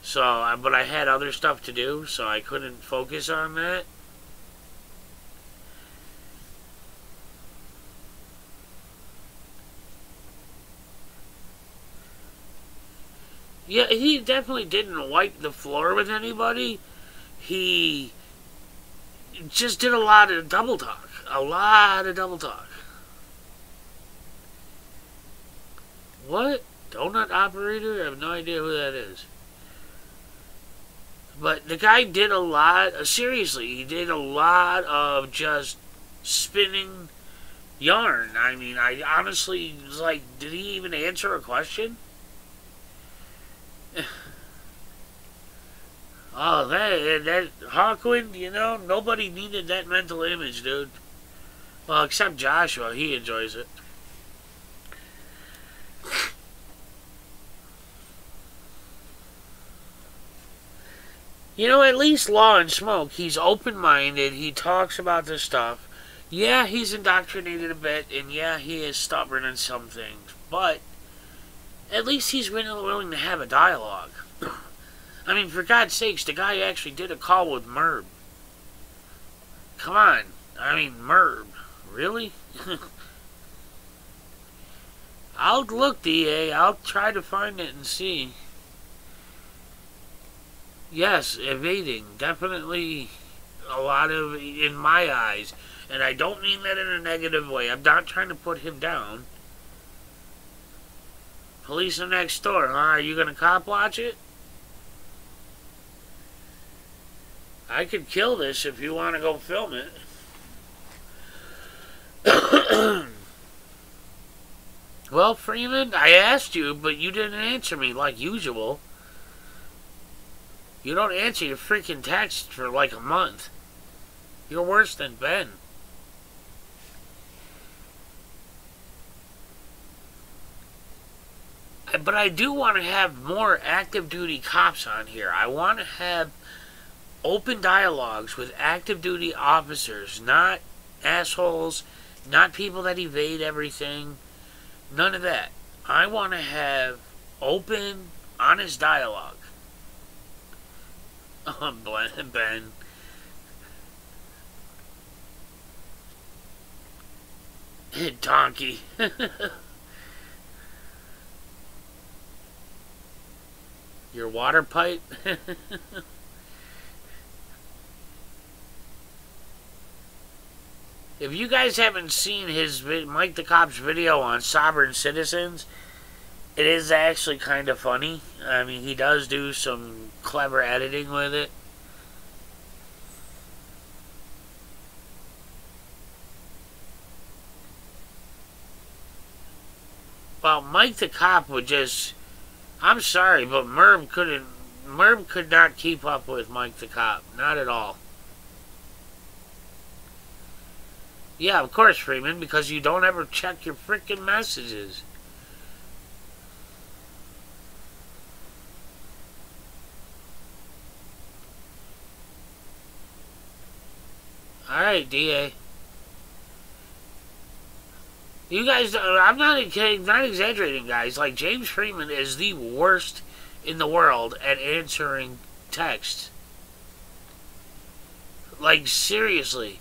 So, but I had other stuff to do, so I couldn't focus on that. Yeah, he definitely didn't wipe the floor with anybody. He just did a lot of double talk. A lot of double talk. What? Donut operator? I have no idea who that is. But the guy did a lot, seriously, he did a lot of just spinning yarn. I mean, I honestly was like, did he even answer a question? Oh, that Hawkwind, you know, nobody needed that mental image, dude. Well, except Joshua, he enjoys it. You know, at least Law and Smoke, he's open-minded, he talks about this stuff. Yeah, he's indoctrinated a bit, and yeah, he is stubborn in some things, but at least he's willing to have a dialogue. I mean, for God's sakes, the guy actually did a call with Merb. Come on. I mean, Merb. Really? I'll look, DA. I'll try to find it and see. Yes, evading. Definitely a lot of, in my eyes. And I don't mean that in a negative way. I'm not trying to put him down. Police are next door, huh? Are you going to cop watch it? I could kill this if you want to go film it. Well, Freeman, I asked you, but you didn't answer me like usual. You don't answer your freaking text for like a month. You're worse than Ben. But I do want to have more active duty cops on here. I want to have open dialogues with active duty officers, not assholes, not people that evade everything, none of that. I want to have open, honest dialogue. Oh, Ben. Donkey. Your water pipe? If you guys haven't seen his Mike the Cop's video on sovereign citizens, it is actually kind of funny. I mean, he does do some clever editing with it. Well, Mike the Cop would just... I'm sorry, but Merv could not keep up with Mike the Cop. Not at all. Yeah, of course, Freeman, because you don't ever check your frickin' messages. Alright, DA. You guys, I'm not kidding, not exaggerating, guys. Like, James Freeman is the worst in the world at answering texts. Like, seriously.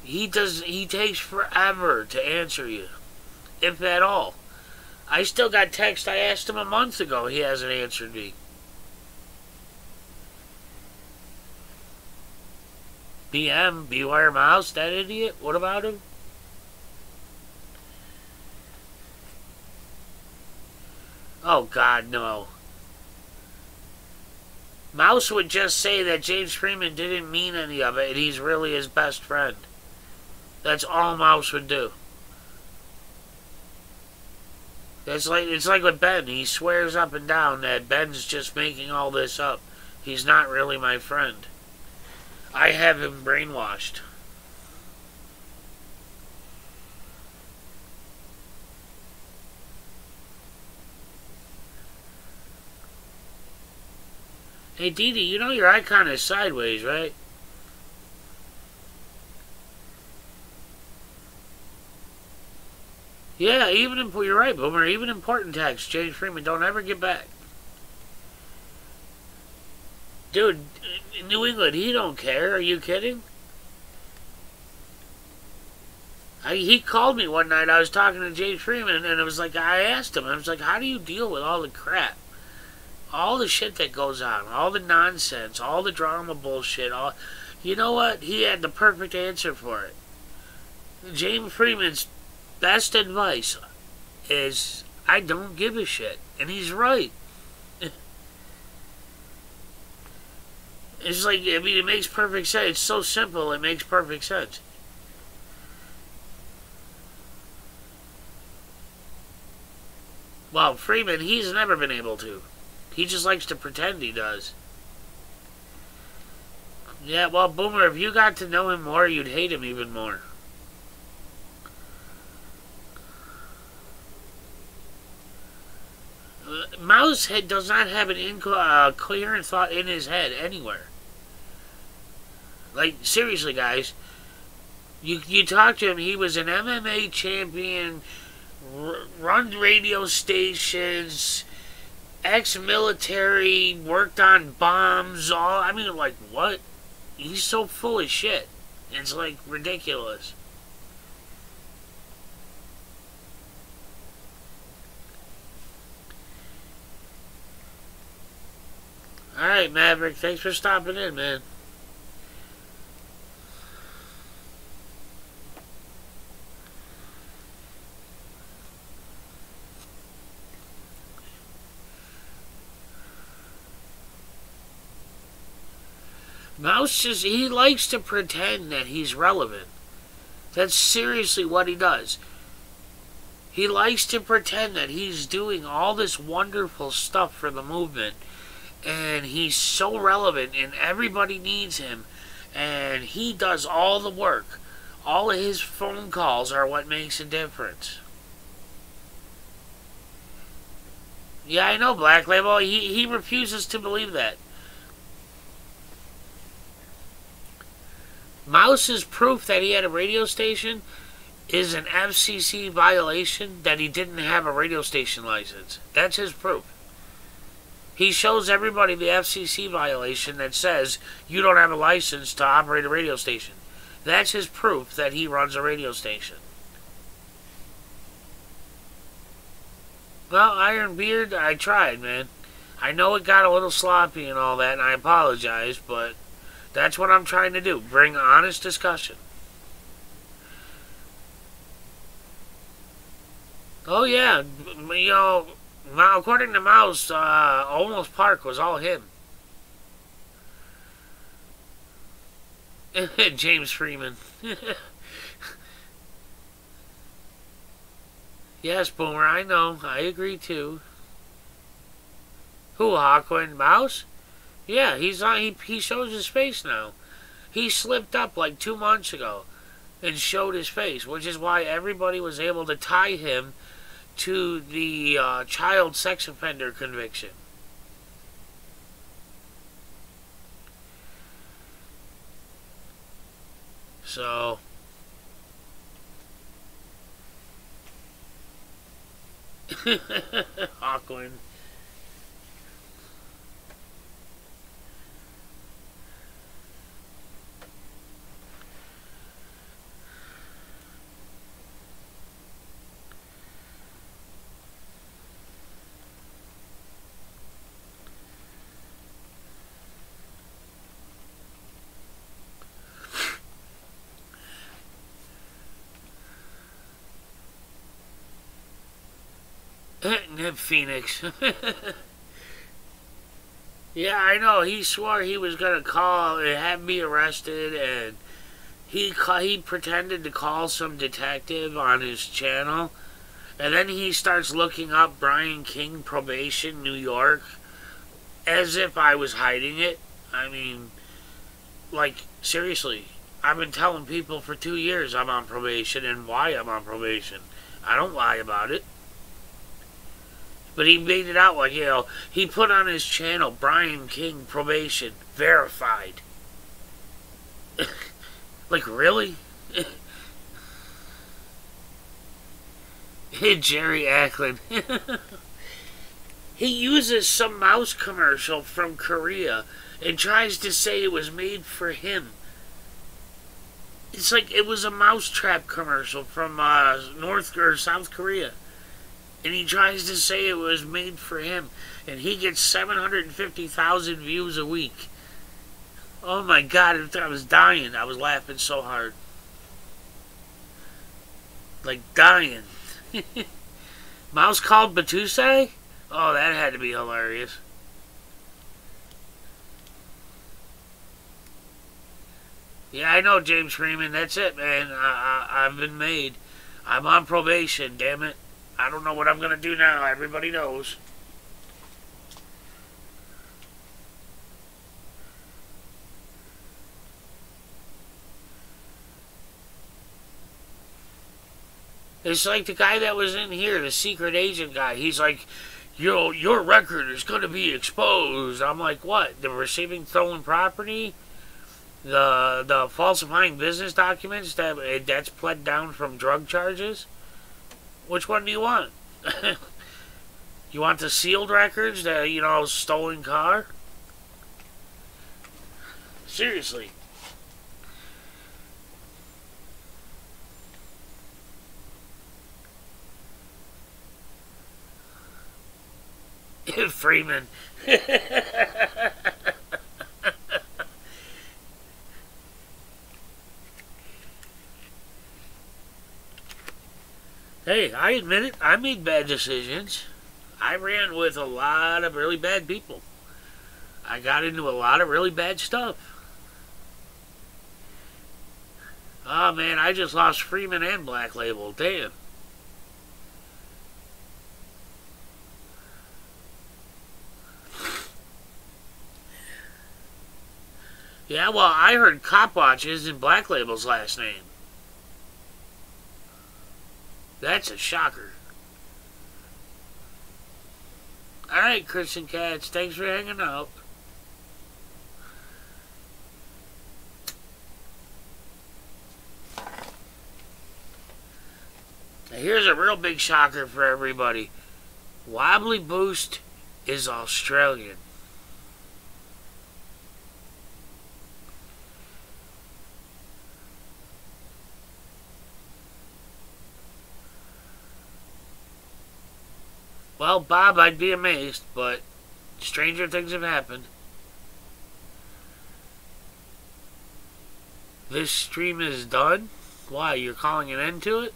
He takes forever to answer you. If at all. I still got text I asked him a month ago. He hasn't answered me. Beware Mouse, that idiot? What about him? Oh, God, no. Mouse would just say that James Freeman didn't mean any of it, and he's really his best friend. That's all Mouse would do. It's like with Ben. He swears up and down that Ben's just making all this up. He's not really my friend. I have him brainwashed. Hey, Dee Dee, you know your icon is sideways, right? Yeah, you're right, Boomer. Even important text, James Freeman, don't ever get back. Dude, in New England, he don't care. Are you kidding? He called me one night. I was talking to James Freeman, and it was like, I asked him, I was like, how do you deal with all the crap? All the shit that goes on, all the nonsense, all the drama bullshit, you know what? He had the perfect answer for it. James Freeman's best advice is, I don't give a shit. And he's right. It's like, I mean, it makes perfect sense. It's so simple, it makes perfect sense. Well, Freeman, he's never been able to. He just likes to pretend he does. Yeah, well, Boomer, if you got to know him more, you'd hate him even more. Mousehead does not have an coherent thought in his head anywhere. Like, seriously, guys. You talk to him, he was an MMA champion, run radio stations, ex-military, worked on bombs, I mean, like, what? He's so full of shit. It's, like, ridiculous. Alright, Maverick, thanks for stopping in, man. Mouse just, he likes to pretend that he's relevant. That's seriously what he does. He likes to pretend that he's doing all this wonderful stuff for the movement. And he's so relevant and everybody needs him. And he does all the work. All of his phone calls are what makes a difference. Yeah, I know, Black Label. He refuses to believe that. Mouse's proof that he had a radio station is an FCC violation that he didn't have a radio station license. That's his proof. He shows everybody the FCC violation that says you don't have a license to operate a radio station. That's his proof that he runs a radio station. Well, Iron Beard, I tried, man. I know it got a little sloppy and all that, and I apologize, but that's what I'm trying to do. Bring honest discussion. Oh, yeah. You know, according to Mouse, Almost Park was all him. James Freeman. Yes, Boomer, I know. I agree, too. Who, Hawkwind? Mouse? Yeah, he's on. He shows his face now. He slipped up like 2 months ago and showed his face, which is why everybody was able to tie him to the child sex offender conviction. So, Hawkwind. Phoenix. Yeah, I know. He swore he was gonna call and have me arrested, and he pretended to call some detective on his channel, and then he starts looking up Brian King probation, New York, as if I was hiding it. I mean, like, seriously, I've been telling people for 2 years I'm on probation and why I'm on probation. I don't lie about it. But he made it out like, you know, he put on his channel, Brian King probation, verified. Like, really? Jerry Ackland. He uses some mouse commercial from Korea and tries to say it was made for him. It's like it was a mousetrap commercial from North or South Korea. And he tries to say it was made for him. And he gets 750,000 views a week. Oh my God, I was dying. I was laughing so hard. Like dying. Mouse called Batusai? Oh, that had to be hilarious. Yeah, I know, James Freeman. That's it, man. I've been made. I'm on probation, damn it. I don't know what I'm going to do now. Everybody knows. It's like the guy that was in here, the secret agent guy. He's like, your record is going to be exposed. I'm like, what? The receiving stolen property? The falsifying business documents that's pled down from drug charges? Which one do you want? You want the sealed records, the, you know, stolen car? Seriously. Freeman. Hey, I admit it, I made bad decisions. I ran with a lot of really bad people. I got into a lot of really bad stuff. Oh man, I just lost Freeman and Black Label, damn. Yeah, well, I heard Copwatch isn't Black Label's last name. That's a shocker. Alright, Chris and Cats, thanks for hanging out. Now here's a real big shocker for everybody. Wobbly Boost is Australian. Well, Bob, I'd be amazed, but stranger things have happened. This stream is done? Why, you're calling an end to it?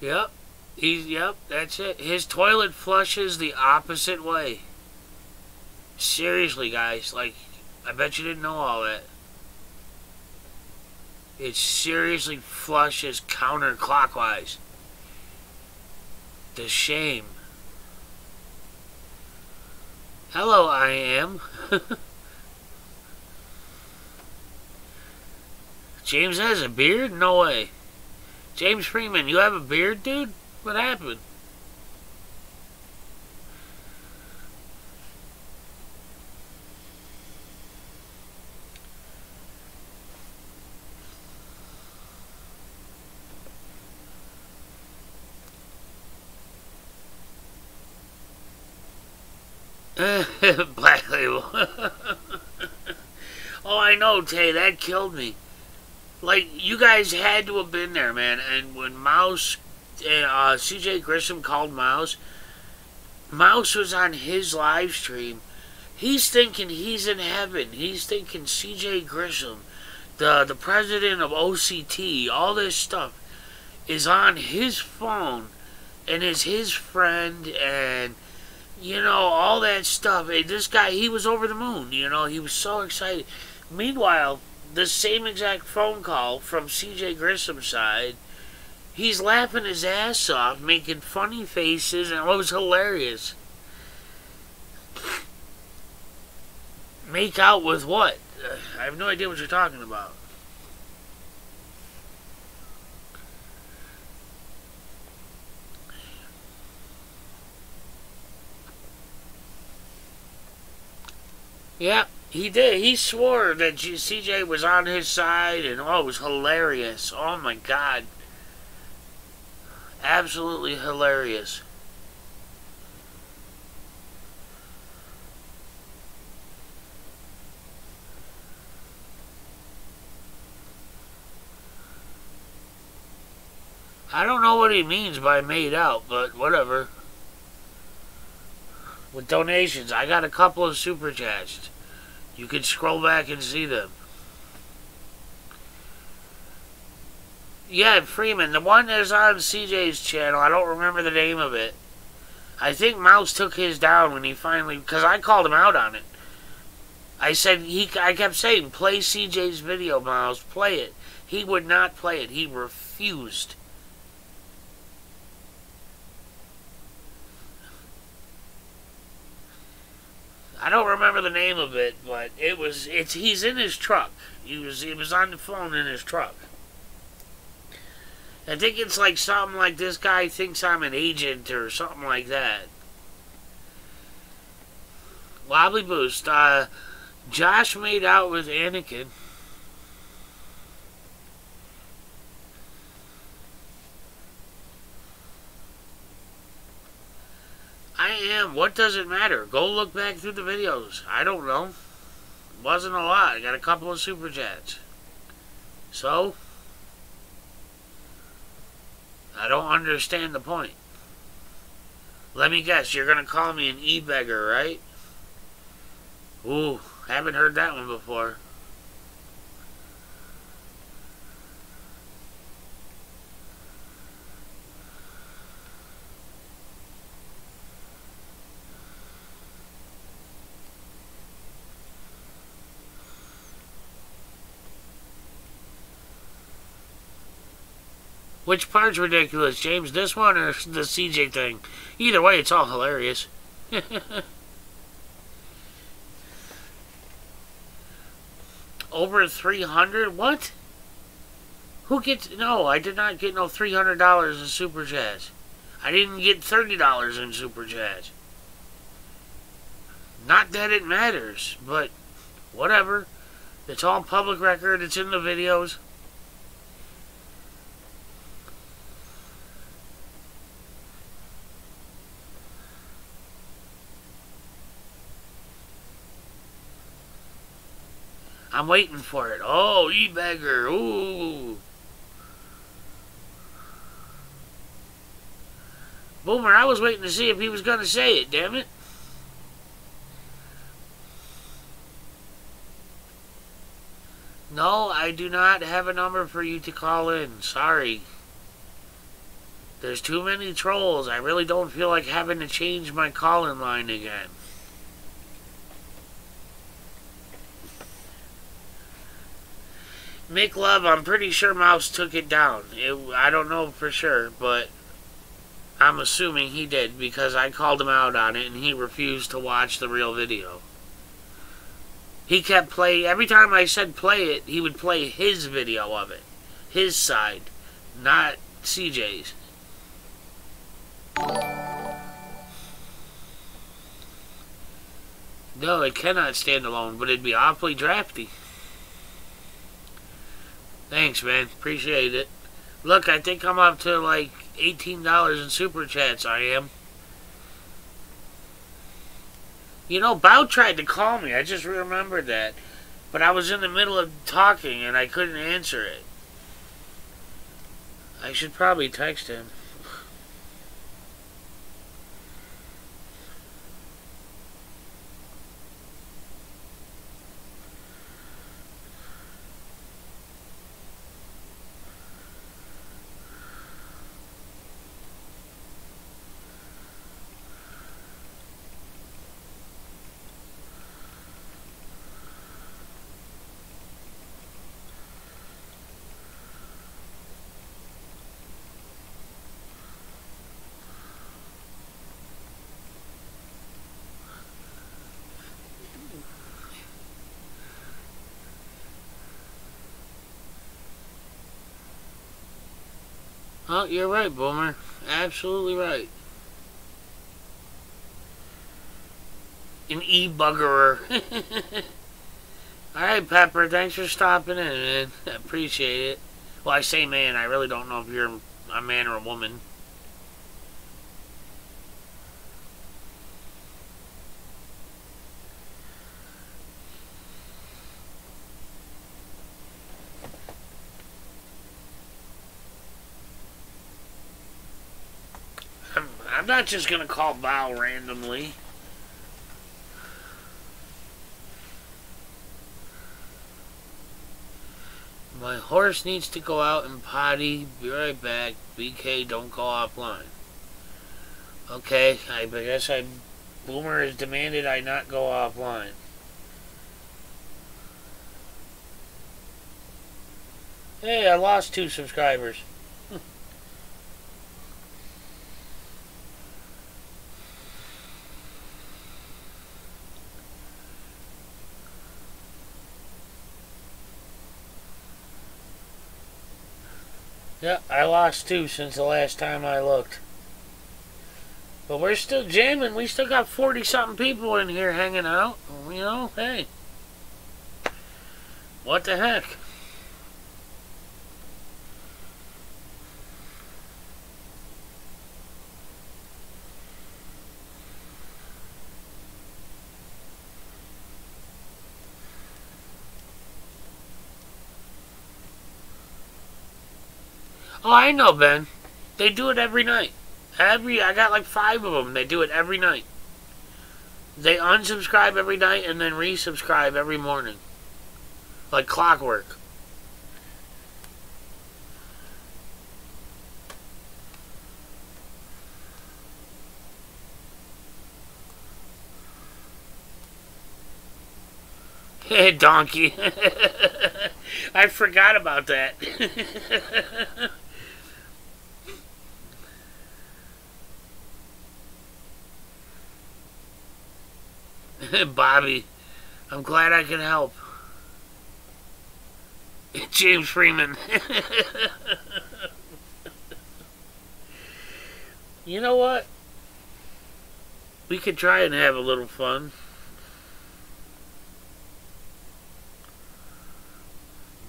Yep. Yep, that's it. His toilet flushes the opposite way. Seriously, guys, like, I bet you didn't know all that. It seriously flushes counterclockwise. The shame. Hello, I am. James has a beard? No way. James Freeman, you have a beard, dude? What happened? Black Label. Oh, I know, Tay, that killed me. Like, you guys had to have been there, man. And when Mouse, CJ Grissom called Mouse was on his live stream. He's thinking he's in heaven. He's thinking CJ Grissom, the president of OCT, all this stuff is on his phone and is his friend and, you know, all that stuff. And this guy, he was over the moon, you know. He was so excited. Meanwhile, the same exact phone call from CJ Grissom's side, he's laughing his ass off, making funny faces, and it was hilarious. Make out with what? I have no idea what you're talking about. Yeah. He did. He swore that CJ was on his side, and oh, it was hilarious. Oh my God. Absolutely hilarious. I don't know what he means by made out, but whatever. With donations, I got a couple of super chats. You can scroll back and see them. Yeah, Freeman, the one that's on CJ's channel, I don't remember the name of it. I think Mouse took his down when he finally, because I called him out on it. I kept saying, play CJ's video, Mouse, play it. He would not play it. He refused. I don't remember the name of it, but he's in his truck. He was on the phone in his truck. I think it's like something like this guy thinks I'm an agent or something like that. Wobbly Boost. Josh made out with Anakin. I am. What does it matter? Go look back through the videos. I don't know. Wasn't a lot. I got a couple of super chats. So, I don't understand the point. Let me guess. You're going to call me an e-beggar, right? Ooh, haven't heard that one before. Which part's ridiculous, James? This one or the CJ thing? Either way, it's all hilarious. Over 300? What? Who gets... No, I did not get no $300 in Super Chats. I didn't get $30 in Super Chats. Not that it matters, but whatever. It's all public record. It's in the videos. I'm waiting for it. Oh, e-beggar. Ooh. Boomer, I was waiting to see if he was going to say it, damn it. No, I do not have a number for you to call in. Sorry. There's too many trolls. I really don't feel like having to change my call-in line again. Mick Love, I'm pretty sure Mouse took it down. I don't know for sure, but I'm assuming he did because I called him out on it and he refused to watch the real video. He kept playing, every time I said play it, he would play his video of it. His side, not CJ's. No, it cannot stand alone, but it'd be awfully drafty. Thanks, man. Appreciate it. Look, I think I'm up to like $18 in Super Chats, I am. You know, Bow tried to call me. I just remembered that. But I was in the middle of talking and I couldn't answer it. I should probably text him. Oh, you're right, Boomer. Absolutely right. An e-buggerer. Alright, Pepper, thanks for stopping in, man. I appreciate it. Well, I say man, I really don't know if you're a man or a woman. I'm not just gonna call Val randomly. My horse needs to go out and potty. Be right back. BK, don't go offline. Okay, I guess Boomer has demanded I not go offline. Hey, I lost 2 subscribers. Yeah, I lost 2 since the last time I looked. But we're still jamming. We still got 40-something people in here hanging out. You know, hey. What the heck? Oh, I know, Ben. They do it every night. I got like 5 of them. They do it every night. They unsubscribe every night and then resubscribe every morning. Like clockwork. Hey, donkey. I forgot about that. Bobby, I'm glad I can help. James Freeman. You know what? We could try and have a little fun.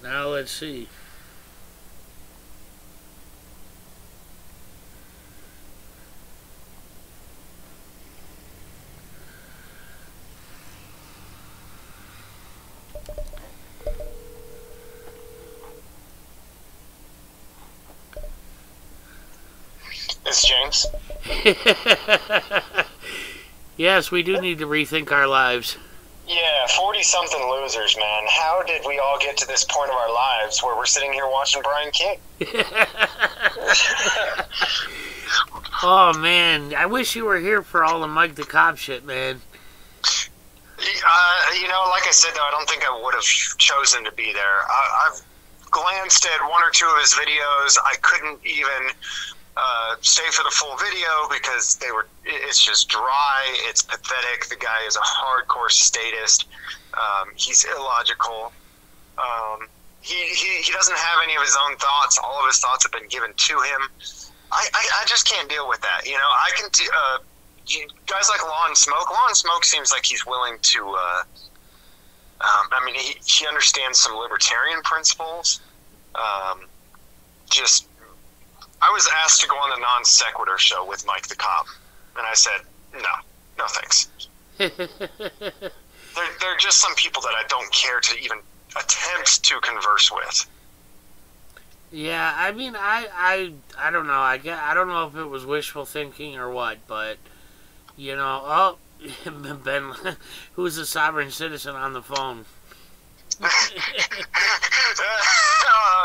Now let's see.
It's James.
Yes, we do need to rethink our lives.
Yeah, 40-something losers, man. How did we all get to this point of our lives where we're sitting here watching Brian King?
Oh, man. I wish you were here for all the Mike the Cop shit, man.
You know, like I said, though, I don't think I would have chosen to be there. I've glanced at one or two of his videos. I couldn't even stay for the full video because it's just dry, it's pathetic. The guy is a hardcore statist. He's illogical. He doesn't have any of his own thoughts. All of his thoughts have been given to him. I just can't deal with that. You know, I can guys like Law and Smoke. Law and Smoke seems like he's willing to I mean, he understands some libertarian principles. I was asked to go on the Non Sequitur show with Mike the Cop, and I said, no thanks. They're just some people that I don't care to even attempt to converse with.
Yeah, I mean, I don't know. I don't know if it was wishful thinking or what, but, you know, Ben, who's a sovereign citizen on the phone?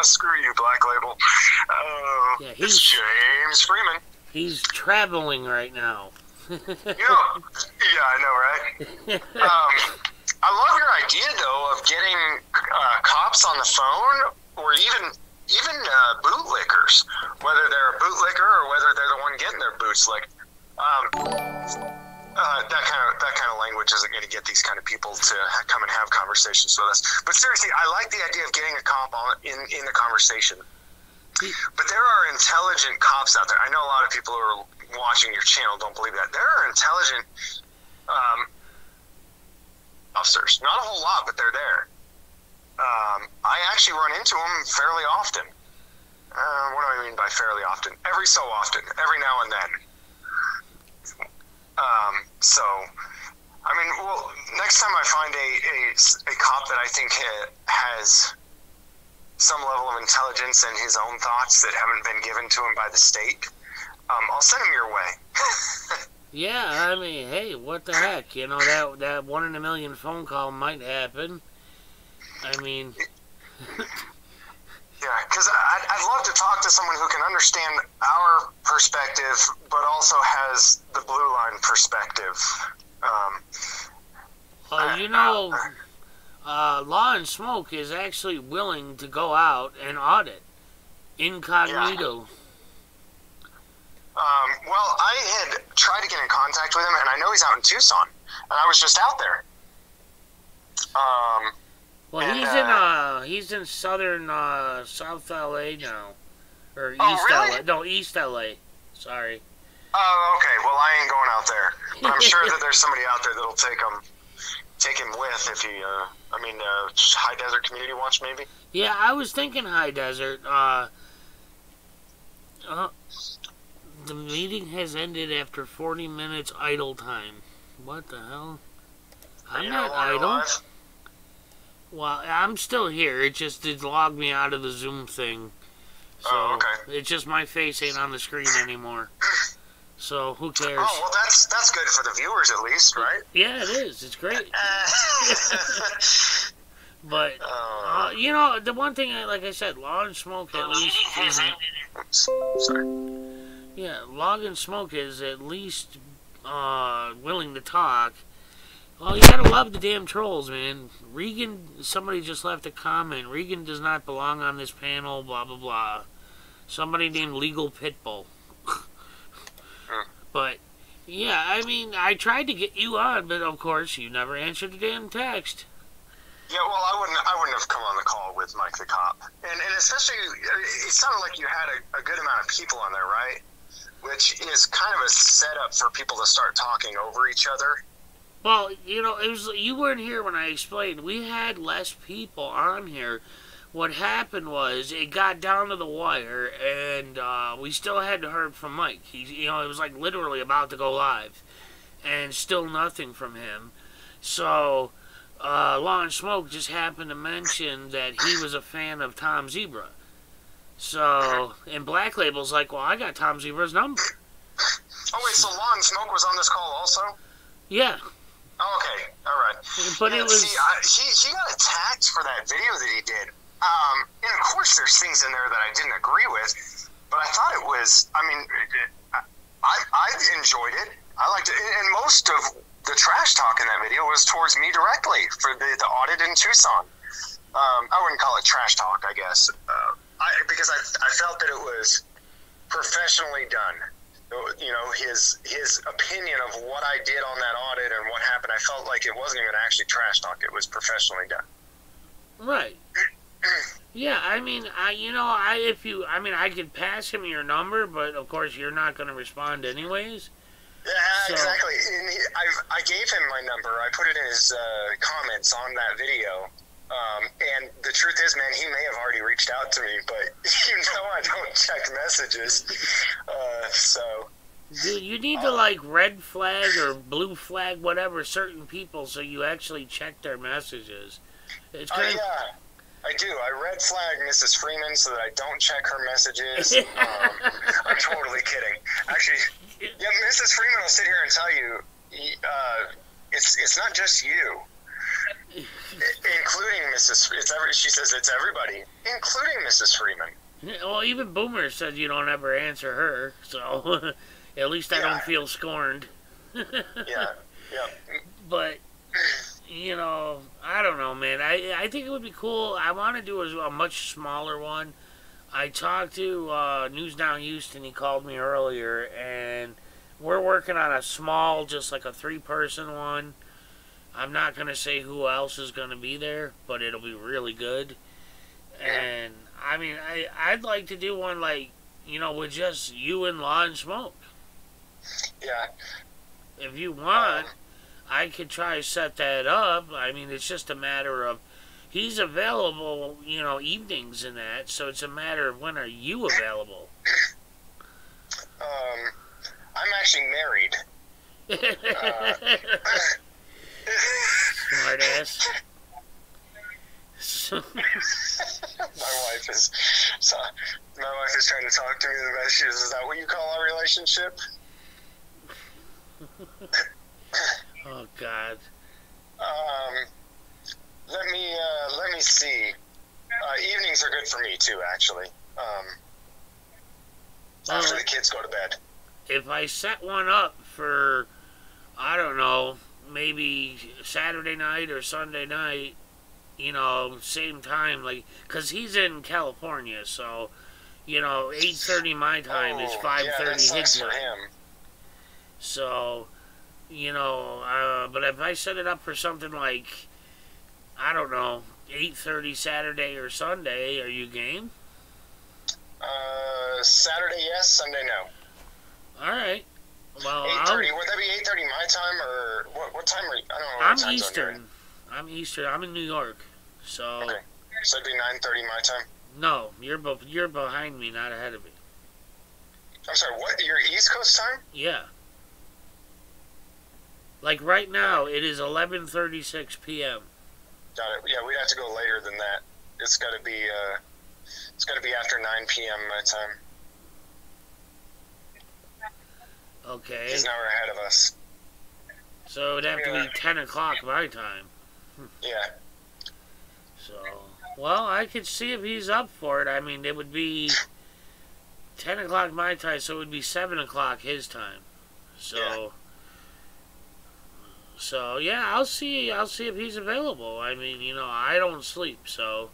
Screw you, Black Label.
Yeah,
it's James Freeman.
He's traveling right now.
Yeah, I know, right? I love your idea, though, of getting cops on the phone, or even bootlickers, whether they're a bootlicker or whether they're the one getting their boots licked. That kind of language isn't going to get these kind of people to come and have conversations with us. But seriously, I like the idea of getting a cop in the conversation. But there are intelligent cops out there. I know a lot of people who are watching your channel don't believe that. There are intelligent officers. Not a whole lot, but they're there. I actually run into them fairly often. What do I mean by fairly often? Every so often. Every now and then. So, I mean, well, next time I find a cop that I think has some level of intelligence and his own thoughts that haven't been given to him by the state, I'll send him your way.
Yeah, I mean, hey, what the heck? You know, that 1 in a million phone call might happen. I mean...
Yeah, because I'd love to talk to someone who can understand our perspective, but also has the blue line perspective.
You know, Law and Smoke is actually willing to go out and audit incognito.
Yeah. Well, I had tried to get in contact with him, and I know he's out in Tucson, and I was just out there.
Well,
and,
he's in southern South LA now, or East
really?
LA. No, East LA. Sorry.
Oh, okay. Well, I ain't going out there, but I'm sure that there's somebody out there that'll take him with if he. High Desert Community Watch, maybe.
Yeah, I was thinking High Desert. The meeting has ended after 40 minutes idle time. What the hell? I'm not idle. Alive? Well, I'm still here. It logged me out of the Zoom thing. So okay. It's just my face ain't on the screen anymore. So who cares?
Oh, well, that's good for the viewers at least, right?
Yeah, it is. It's great. But you know, the one thing, like I said, Law and Smoke at least isn't.
Sorry.
Yeah, Law and Smoke is at least willing to talk. Well, you gotta love the damn trolls, man. Regan, somebody just left a comment. Regan does not belong on this panel, blah, blah, blah. Somebody named Legal Pitbull. But, yeah, I mean, I tried to get you on, but of course, you never answered the damn text.
Yeah, well, I wouldn't have come on the call with Mike the Cop. And especially, it sounded like you had a good amount of people on there, right? Which is kind of a setup for people to start talking over each other.
Well, you know, it was, you weren't here when I explained. We had less people on here. What happened was it got down to the wire, and we still hadn't heard from Mike. It was like literally about to go live, and still nothing from him. So, Law and Smoke just happened to mention that he was a fan of Tom Zebra. So, and Black Label's like, well, I got Tom Zebra's number.
Oh, wait, so Law and Smoke was on this call also?
Yeah.
Oh, okay, all right.
But
yeah,
it was...
See, he got attacked for that video that he did. And of course there's things in there that I didn't agree with, but I thought it was, I mean, I enjoyed it. I liked it. And most of the trash talk in that video was towards me directly for the audit in Tucson. I wouldn't call it trash talk, I guess, because I felt that it was professionally done. You know, his opinion of what I did on that audit and what happened, I felt like it wasn't even actually trash talk. It was professionally done.
Right. Yeah, I mean, I could pass him your number, but of course you're not going to respond anyways.
Yeah,
so.
Exactly. And I gave him my number. I put it in his comments on that video. And the truth is, man, he may have already reached out to me, but I don't check messages. So.
Dude, you need to like red flag or blue flag whatever certain people so you actually check their messages. It's kind of...
Yeah, I do. I red flag Mrs. Freeman so that I don't check her messages. I'm totally kidding. Actually, yeah, Mrs. Freeman will sit here and tell you, it's not just you, including Mrs. She says it's everybody, including Mrs. Freeman.
Well, even Boomer said you don't ever answer her, so at least I don't feel scorned.
Yeah.
But... I don't know, man. I think it would be cool. I want to do a much smaller one. I talked to News Down Houston. He called me earlier, and we're working on a small, just like a 3-person one. I'm not going to say who else is going to be there, but it'll be really good. And, I mean, I'd like to do one like, with just you and Law and Smoke.
Yeah.
If you want... I could try to set that up. I mean, it's just a matter of he's available, evenings and that. So it's a matter of when are you available?
I'm actually married.
Smart ass.
My wife is trying to talk to me. The best. She says, "Is that what you call our relationship?"
Oh God.
Let me see. Evenings are good for me too, actually. After the kids go to bed.
If I set one up for, I don't know, maybe Saturday night or Sunday night, same time, like, cause he's in California, so, 8:30 my time is 5:30 his time.
For him.
So. But if I set it up for something like, I don't know, 8:30 Saturday or Sunday, are you game?
Saturday yes, Sunday no.
All right. Well,
8:30. Would that be 8:30 my time or what time are you? I don't know.
I'm Eastern. I'm Eastern. I'm in New York, so.
Okay. So it'd be 9:30 my time.
No, you're behind me, not ahead of me.
I'm sorry. What? Your East Coast time?
Yeah. Like right now, it is 11:36 p.m.
Got it. Yeah, we'd have to go later than that. It's got to be after 9 p.m. my time.
Okay.
He's an hour ahead of us.
So it would have to be 10 o'clock my time.
Yeah.
So, well, I could see if he's up for it. I mean, it would be 10 o'clock my time, so it would be 7 o'clock his time. So. Yeah. So yeah, I'll see if he's available. I mean, I don't sleep, so.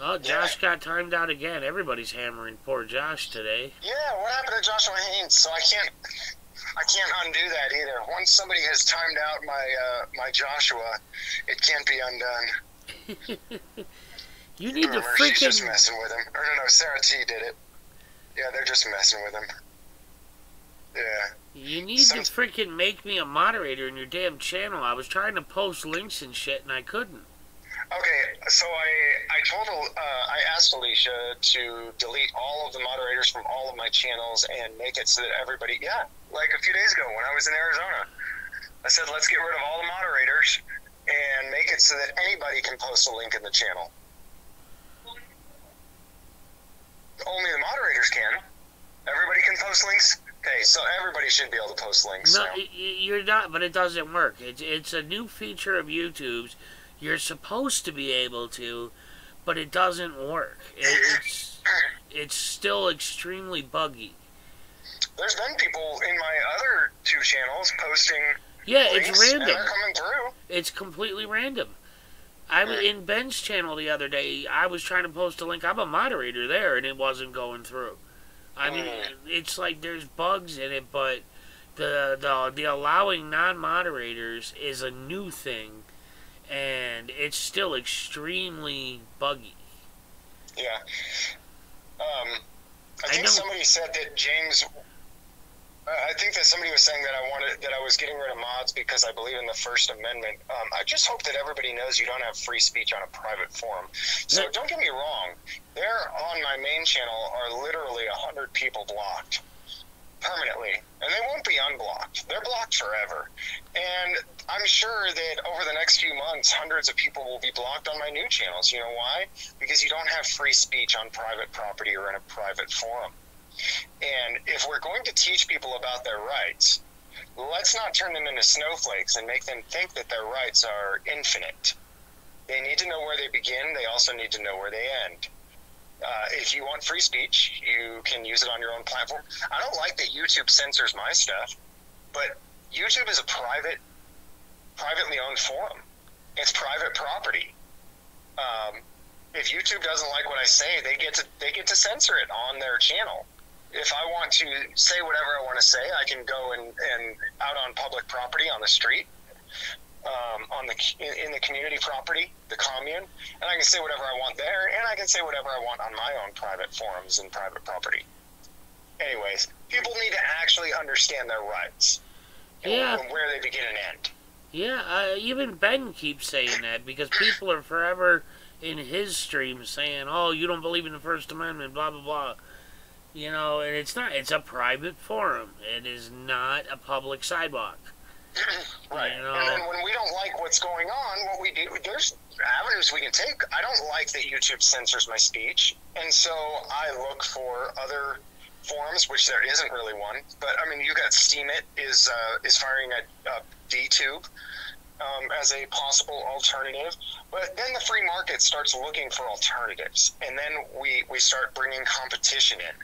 Oh, Josh got timed out again. Everybody's hammering poor Josh today.
Yeah, what happened to Joshua Haynes? So I can't undo that either. Once somebody has timed out my Joshua, it can't be undone.
You need to
Boomer, she's just
freaking...
messing with him. Or no, Sarah T did it. Yeah, they're just messing with him. Yeah.
You need to freaking make me a moderator in your damn channel. I was trying to post links and shit, and I couldn't.
Okay, so I asked Alicia to delete all of the moderators from all of my channels and make it so that everybody, like a few days ago when I was in Arizona, I said, let's get rid of all the moderators and make it so that anybody can post a link in the channel. Only the moderators can. Everybody can post links. Okay, so everybody should be able to post links.
No,
so.
you're not, but it doesn't work. It's a new feature of YouTube's. You're supposed to be able to, but it doesn't work. It's still extremely buggy.
There's been people in my other two channels posting links,
it's random.
And they're coming through.
It's completely random. I was in Ben's channel the other day. I was trying to post a link. I'm a moderator there, and it wasn't going through. I mean, it's like there's bugs in it, but the allowing non-moderators is a new thing, and it's still extremely buggy.
Yeah. I think somebody said that James. I think that somebody was saying that I was getting rid of mods because I believe in the First Amendment. I just hope that everybody knows you don't have free speech on a private forum. So don't get me wrong. There on my main channel are literally 100 people blocked permanently, and they won't be unblocked. They're blocked forever. And I'm sure that over the next few months, hundreds of people will be blocked on my new channels. You know why? Because you don't have free speech on private property or in a private forum. And if we're going to teach people about their rights, let's not turn them into snowflakes and make them think that their rights are infinite. They need to know where they begin. They also need to know where they end. If you want free speech, you can use it on your own platform. I don't like that YouTube censors my stuff, but YouTube is a privately owned forum. It's private property. If YouTube doesn't like what I say, they get to censor it on their channel. If I want to say whatever I want to say, I can go and out on public property on the street, in the community property, the commune, and I can say whatever I want there, and I can say whatever I want on my own private forums and private property. Anyways, people need to actually understand their rights and where they begin and end.
Yeah, even Ben keeps saying that because people are forever in his stream saying, "Oh, you don't believe in the First Amendment," blah blah blah. You know, and it's not. It's a private forum. It is not a public sidewalk.
Right. You know? And then when we don't like what's going on, what we do, there's avenues we can take. I don't like that YouTube censors my speech, and so I look for other forums, which there isn't really one. But I mean, you got Steemit is firing at DTube as a possible alternative. But then the free market starts looking for alternatives, and then we start bringing competition in.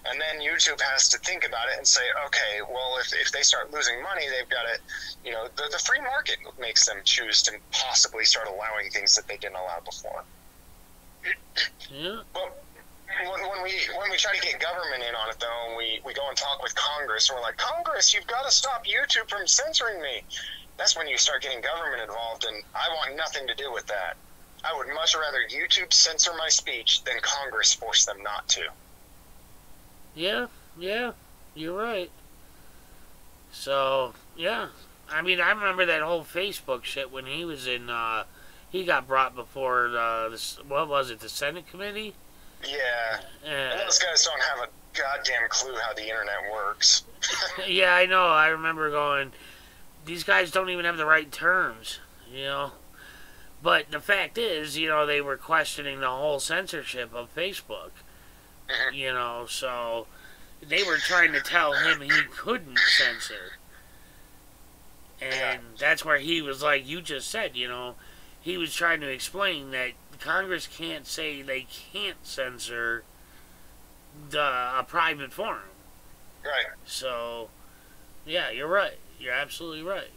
And then YouTube has to think about it and say, okay, well, if they start losing money, they've got to, you know, the free market makes them choose to possibly start allowing things that they didn't allow before.
Yeah.
But when we try to get government in on it, though, and we go and talk with Congress, and we're like, Congress, you've got to stop YouTube from censoring me. That's when you start getting government involved, and I want nothing to do with that. I would much rather YouTube censor my speech than Congress force them not to.
Yeah, you're right. So, yeah. I mean, I remember that whole Facebook shit when he was in, he got brought before, what was it, the Senate Committee?
Yeah. And those guys don't have a goddamn clue how the internet works.
Yeah, I know. I remember going, these guys don't even have the right terms, you know? But the fact is, you know, they were questioning the whole censorship of Facebook. You know, so they were trying to tell him he couldn't censor. And that's where he was like, you just said, you know, he was trying to explain that Congress can't say they can't censor a private forum.
Right.
So, yeah, you're right. You're absolutely right.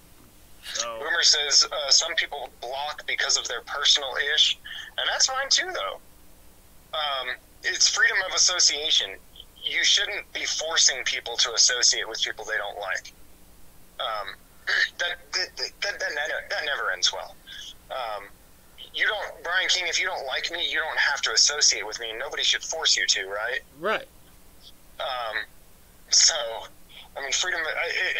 So,
Boomer says some people block because of their personal ish, and that's fine too, though. It's freedom of association. You shouldn't be forcing people to associate with people they don't like. That never ends well. You don't Brian King, if you don't like me, you don't have to associate with me. Nobody should force you to, right?
Right.
So, I mean, freedom,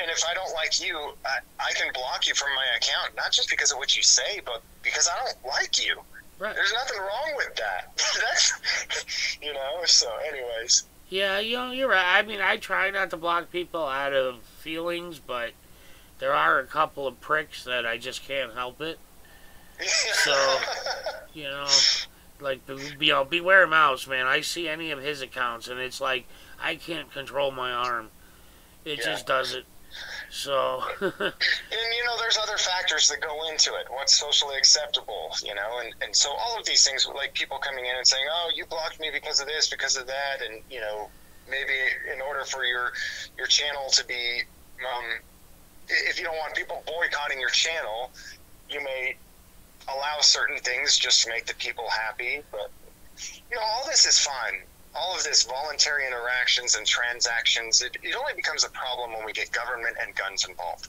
and if I don't like you, I can block you from my account, not just because of what you say, but because I don't like you.
Right.
There's nothing wrong with that. That's, you know, so anyways.
Yeah, you know, you're right. I mean, I try not to block people out of feelings, but there are a couple of pricks that I just can't help it. So, you know, like, you know, beware mouse, man. I see any of his accounts, and it's like, I can't control my arm. It just doesn't. So.
And, you know, there's other factors that go into it. What's socially acceptable, you know? And so all of these things, like people coming in and saying, oh, you blocked me because of this, because of that. And, you know, maybe in order for your channel to be, if you don't want people boycotting your channel, you may allow certain things just to make the people happy. But, you know, all this is fine. All of this voluntary interactions and transactions, it only becomes a problem when we get government and guns involved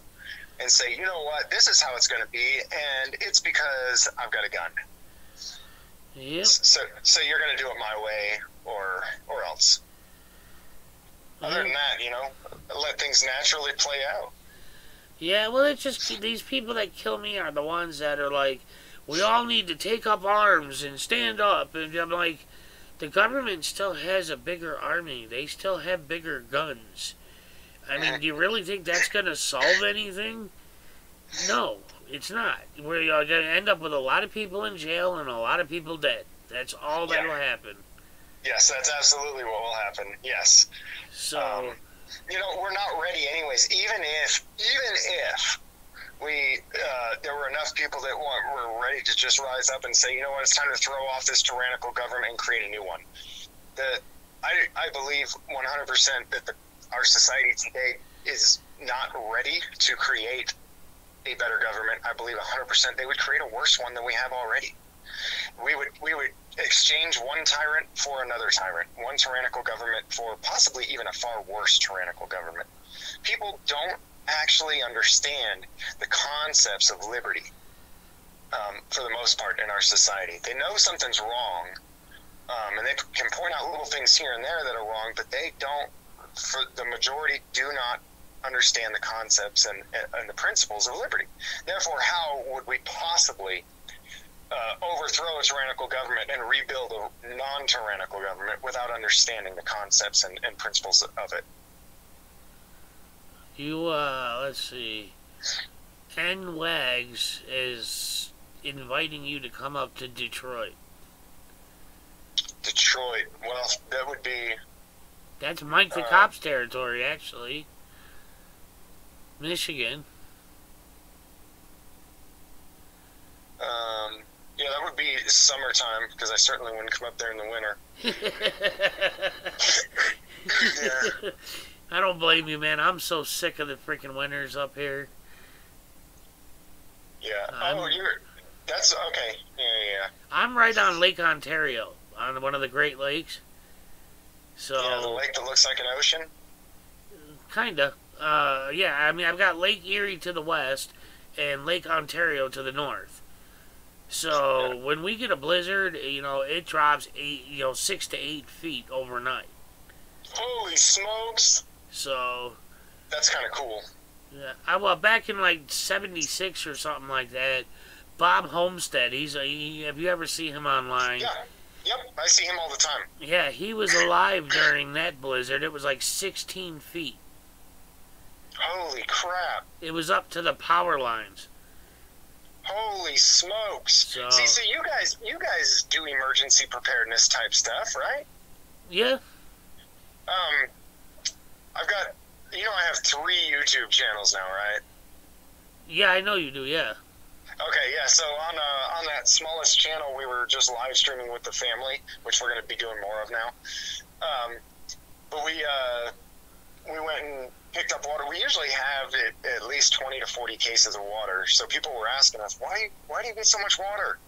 and say, you know what, this is how it's going to be, and it's because I've got a gun.
Yep.
So you're going to do it my way or else. Other than that, you know, let things naturally play out.
Yeah, well, it's just these people that kill me are the ones that are like, we all need to take up arms and stand up. And I'm like, the government still has a bigger army. They still have bigger guns. I mean, do you really think that's going to solve anything? No, it's not. We're going to end up with a lot of people in jail and a lot of people dead. That's all that will happen.
Yes, that's absolutely what will happen. Yes.
So,
you know, we're not ready anyways. Even if we there were enough people that were ready to just rise up and say, you know what, it's time to throw off this tyrannical government and create a new one. I believe 100% that our society today is not ready to create a better government. I believe 100% they would create a worse one than we have already. We would exchange one tyrant for another tyrant, one tyrannical government for possibly even a far worse tyrannical government. People don't actually understand the concepts of liberty for the most part in our society. They know something's wrong, and they can point out little things here and there that are wrong, but they don't, for the majority, do not understand the concepts and the principles of liberty. Therefore, how would we possibly overthrow a tyrannical government and rebuild a non-tyrannical government without understanding the concepts and principles of it?
you, let's see. N Wags is inviting you to come up to Detroit.
Detroit. Well, that would be...
That's Mike the Cop's territory, actually. Michigan.
Yeah, that would be summertime, because I certainly wouldn't come up there in the winter. Yeah.
I don't blame you, man. I'm so sick of the freaking winters up here.
Yeah. That's okay. Yeah.
I'm right on Lake Ontario, on one of the Great Lakes. So,
yeah, the lake that looks like an ocean?
Kinda. Yeah, I mean, I've got Lake Erie to the west and Lake Ontario to the north. So, when we get a blizzard, you know, it drops 6 to 8 feet overnight.
Holy smokes!
So,
that's kind of cool.
Yeah, well, back in like '76 or something like that, Bob Homestead. Have you ever seen him online?
Yeah. Yep, I see him all the time.
Yeah, he was alive during that blizzard. It was like 16 feet.
Holy crap!
It was up to the power lines.
Holy smokes!
So
you guys do emergency preparedness type stuff, right?
Yeah.
I've got, I have 3 YouTube channels now, right?
Yeah, I know you do. Yeah.
Okay, yeah. So on that smallest channel, we were just live streaming with the family, which we're going to be doing more of now. But we went and picked up water. We usually have at least 20 to 40 cases of water. So people were asking us, why do you get so much water?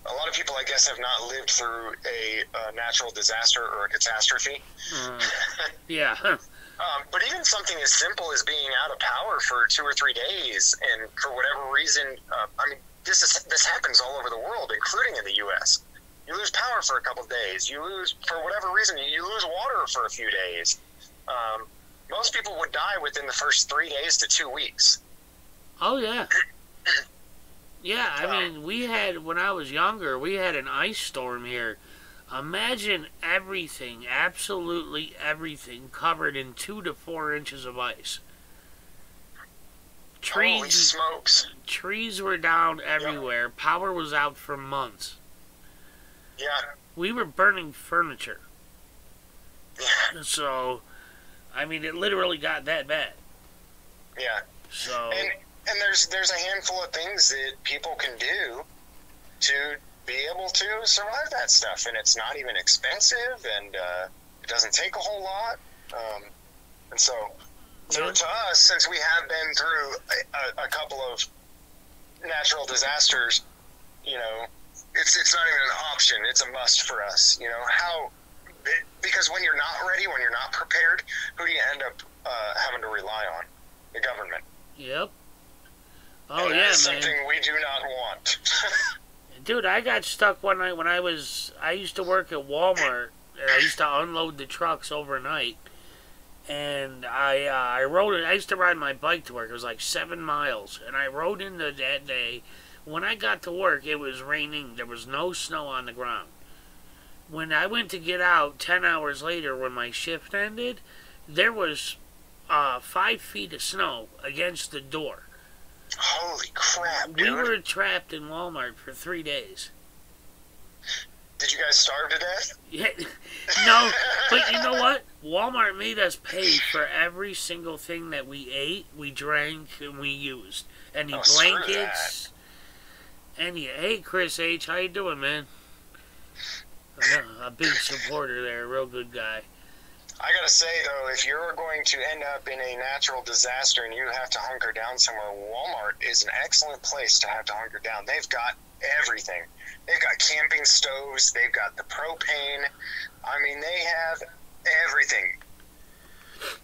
A lot of people, I guess, have not lived through a natural disaster or a catastrophe.
Yeah.
But even something as simple as being out of power for 2 or 3 days, and for whatever reason, this happens all over the world, including in the U.S. You lose power for a couple of days. You lose, for whatever reason, you lose water for a few days. Most people would die within the first 3 days to 2 weeks.
Oh, yeah. Yeah, I mean, we had, when I was younger, we had an ice storm here. Imagine everything, absolutely everything, covered in 2 to 4 inches of ice.
Holy smokes.
Trees were down everywhere. Yep. Power was out for months.
Yeah.
We were burning furniture.
Yeah.
So, I mean, it literally got that bad.
Yeah.
So.
And there's a handful of things that people can do to be able to survive that stuff, and it's not even expensive, and it doesn't take a whole lot. And so to us, since we have been through a couple of natural disasters, you know, it's not even an option. It's a must for us. You know, because when you're not ready, when you're not prepared, who do you end up having to rely on? The government.
Yep. Oh,
and
yeah, man.
That's something we do not want.
Dude, I got stuck one night when I used to work at Walmart, and I used to unload the trucks overnight. And I used to ride my bike to work. It was like 7 miles. And I rode into that day. When I got to work, it was raining. There was no snow on the ground. When I went to get out 10 hours later when my shift ended, there was 5 feet of snow against the door.
Holy crap, dude.
We were trapped in Walmart for 3 days.
Did you guys starve to death?
Yeah, no, but you know what? Walmart made us pay for every single thing that we ate, we drank, and we used. Any blankets. Hey, Chris H., how you doing, man? A big supporter there, a real good guy.
I gotta say, though, if you're going to end up in a natural disaster and you have to hunker down somewhere, Walmart is an excellent place to have to hunker down. They've got everything. They've got camping stoves. They've got the propane. I mean, they have everything.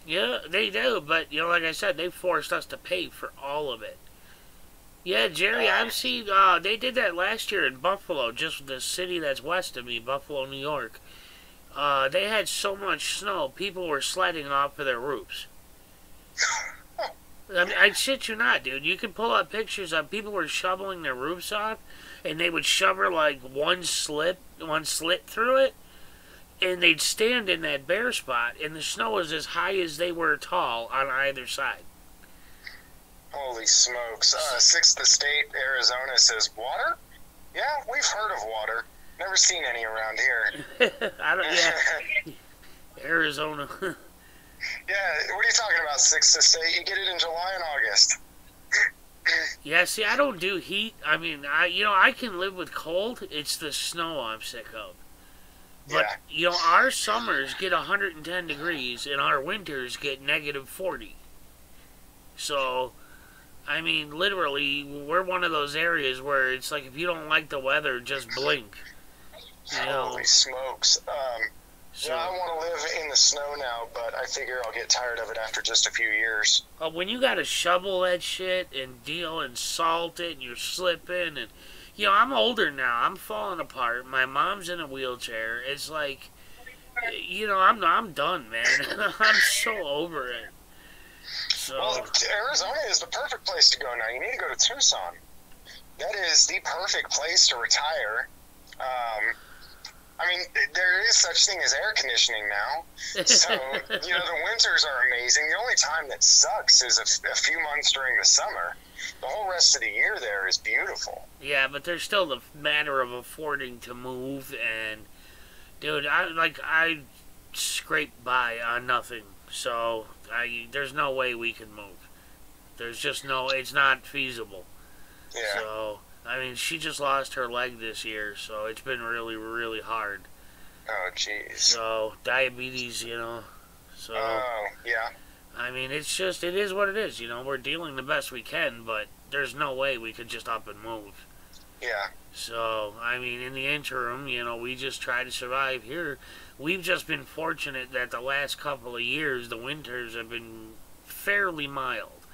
Yeah, they do. But, you know, like I said, they forced us to pay for all of it. Yeah, Jerry, I've seen, they did that last year in Buffalo, just the city that's west of me, Buffalo, New York. They had so much snow, people were sledding off of their roofs. I mean, I shit you not, dude. You can pull up pictures of people were shoveling their roofs off, and they would shovel like one slit through it, and they'd stand in that bare spot, and the snow was as high as they were tall on either side.
Holy smokes. Sixth Estate, Arizona says, water? Yeah, we've heard of water. Never seen any around here.
Yeah. Arizona.
Yeah, what are you talking about, Sixth Estate? You get it in July and August.
Yeah, see, I don't do heat. I mean, I can live with cold. It's the snow I'm sick of. But, our summers get 110 degrees, and our winters get negative 40. So, I mean, literally, we're one of those areas where it's like if you don't like the weather, just blink.
Holy smokes. I want to live in the snow now, but I figure I'll get tired of it after just a few years.
When you got to shovel that shit and deal and salt it and you're slipping and... I'm older now. I'm falling apart. My mom's in a wheelchair. It's like, I'm done, man. I'm so over it. So...
Well, Arizona is the perfect place to go now. You need to go to Tucson. That is the perfect place to retire. I mean, there is such thing as air conditioning now. So, the winters are amazing. The only time that sucks is a few months during the summer. The whole rest of the year there is beautiful.
Yeah, but there's still the matter of affording to move, and, dude, I scrape by on nothing. So, there's no way we can move. There's just it's not feasible.
Yeah.
So... I mean, she just lost her leg this year, so it's been really, really hard.
Oh, jeez.
So, diabetes, so...
Oh, yeah.
I mean, it is what it is, We're dealing the best we can, but there's no way we could just up and move.
Yeah.
So, I mean, in the interim, we just try to survive here. We've just been fortunate that the last couple of years, the winters have been fairly mild.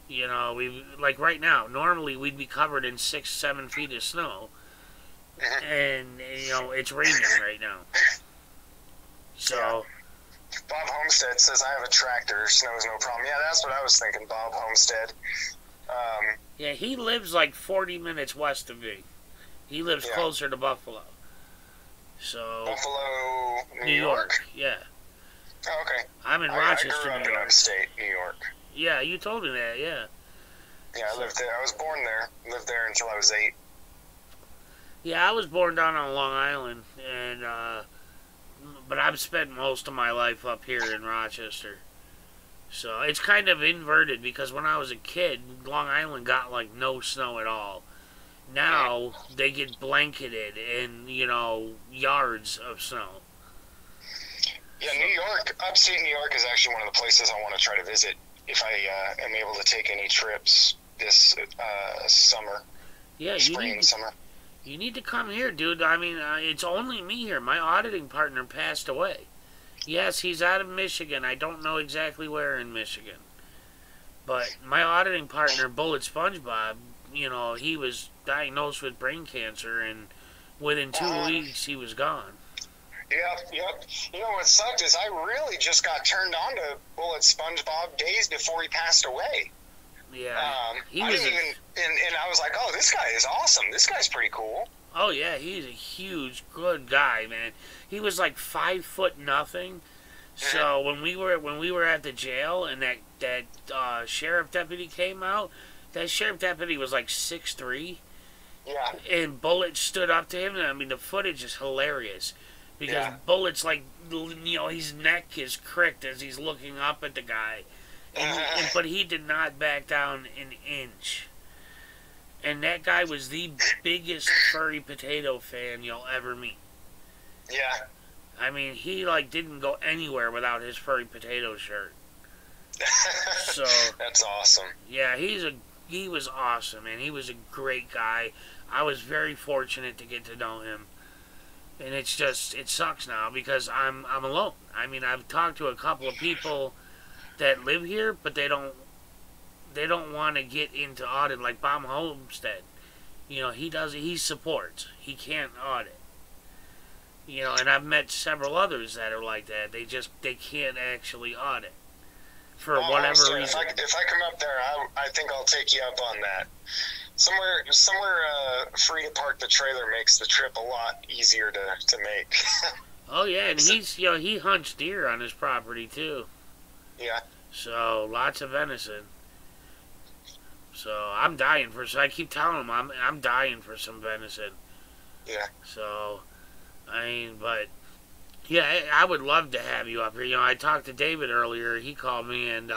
You know, like right now, normally we'd be covered in 6, 7 feet of snow. And, you know, it's raining right now. So...
Yeah. Bob Homestead says, I have a tractor, snow's no problem. Yeah, that's what I was thinking, Bob Homestead.
Yeah, he lives like 40 minutes west of me. He lives closer to Buffalo. So...
Buffalo, New
York?
York?
Yeah.
Oh, okay.
I'm in Rochester,
I grew up
New York.
in upstate New York.
Yeah, you told me that, yeah.
Yeah, I lived there. I was born there. Lived there until I was 8.
Yeah, I was born down on Long Island, and but I've spent most of my life up here in Rochester. So it's kind of inverted because when I was a kid, Long Island got like no snow at all. Now they get blanketed in, you know, yards of snow.
Yeah, New York, upstate New York is actually one of the places I want to try to visit if I am able to take any trips this summer.
Yeah,
spring and summer.
You need to come here, dude. I mean, it's only me here. My auditing partner passed away. Yes, he's out of Michigan. I don't know exactly where in Michigan. But my auditing partner, Bullet SpongeBob, you know, he was diagnosed with brain cancer, and within 2 weeks, he was gone.
Yep. You know what sucked is I really just got turned on to Bullet SpongeBob days before he passed away.
Yeah, he
I
was
didn't even, and I was like, oh, this guy is awesome. This guy's pretty cool.
Oh yeah, he's a huge, good guy, man. He was like 5 foot nothing. So when we were at the jail and that sheriff deputy came out, that sheriff deputy was like 6'3".
Yeah.
And Bullet stood up to him. And I mean, the footage is hilarious because Bullet's like, you know, his neck is cricked as he's looking up at the guy. But he did not back down an inch. And that guy was the biggest furry potato fan you'll ever meet.
Yeah.
I mean, he like didn't go anywhere without his furry potato shirt. So
that's awesome.
Yeah, he was awesome, and he was a great guy. I was very fortunate to get to know him. And it's just, it sucks now because I'm alone. I mean, I've talked to a couple of people that live here, but they don't want to get into audit like Bob Homestead. You know, he supports. He can't audit. You know, and I've met several others that are like that. They can't actually audit for whatever reason.
If I come up there, I think I'll take you up on that. Somewhere free to park the trailer makes the trip a lot easier to make.
Oh yeah, and he hunts deer on his property too.
Yeah.
So lots of venison. So I'm dying for. So I keep telling him I'm dying for some venison.
Yeah.
So, I mean, but yeah, I would love to have you up here. You know, I talked to David earlier. He called me, and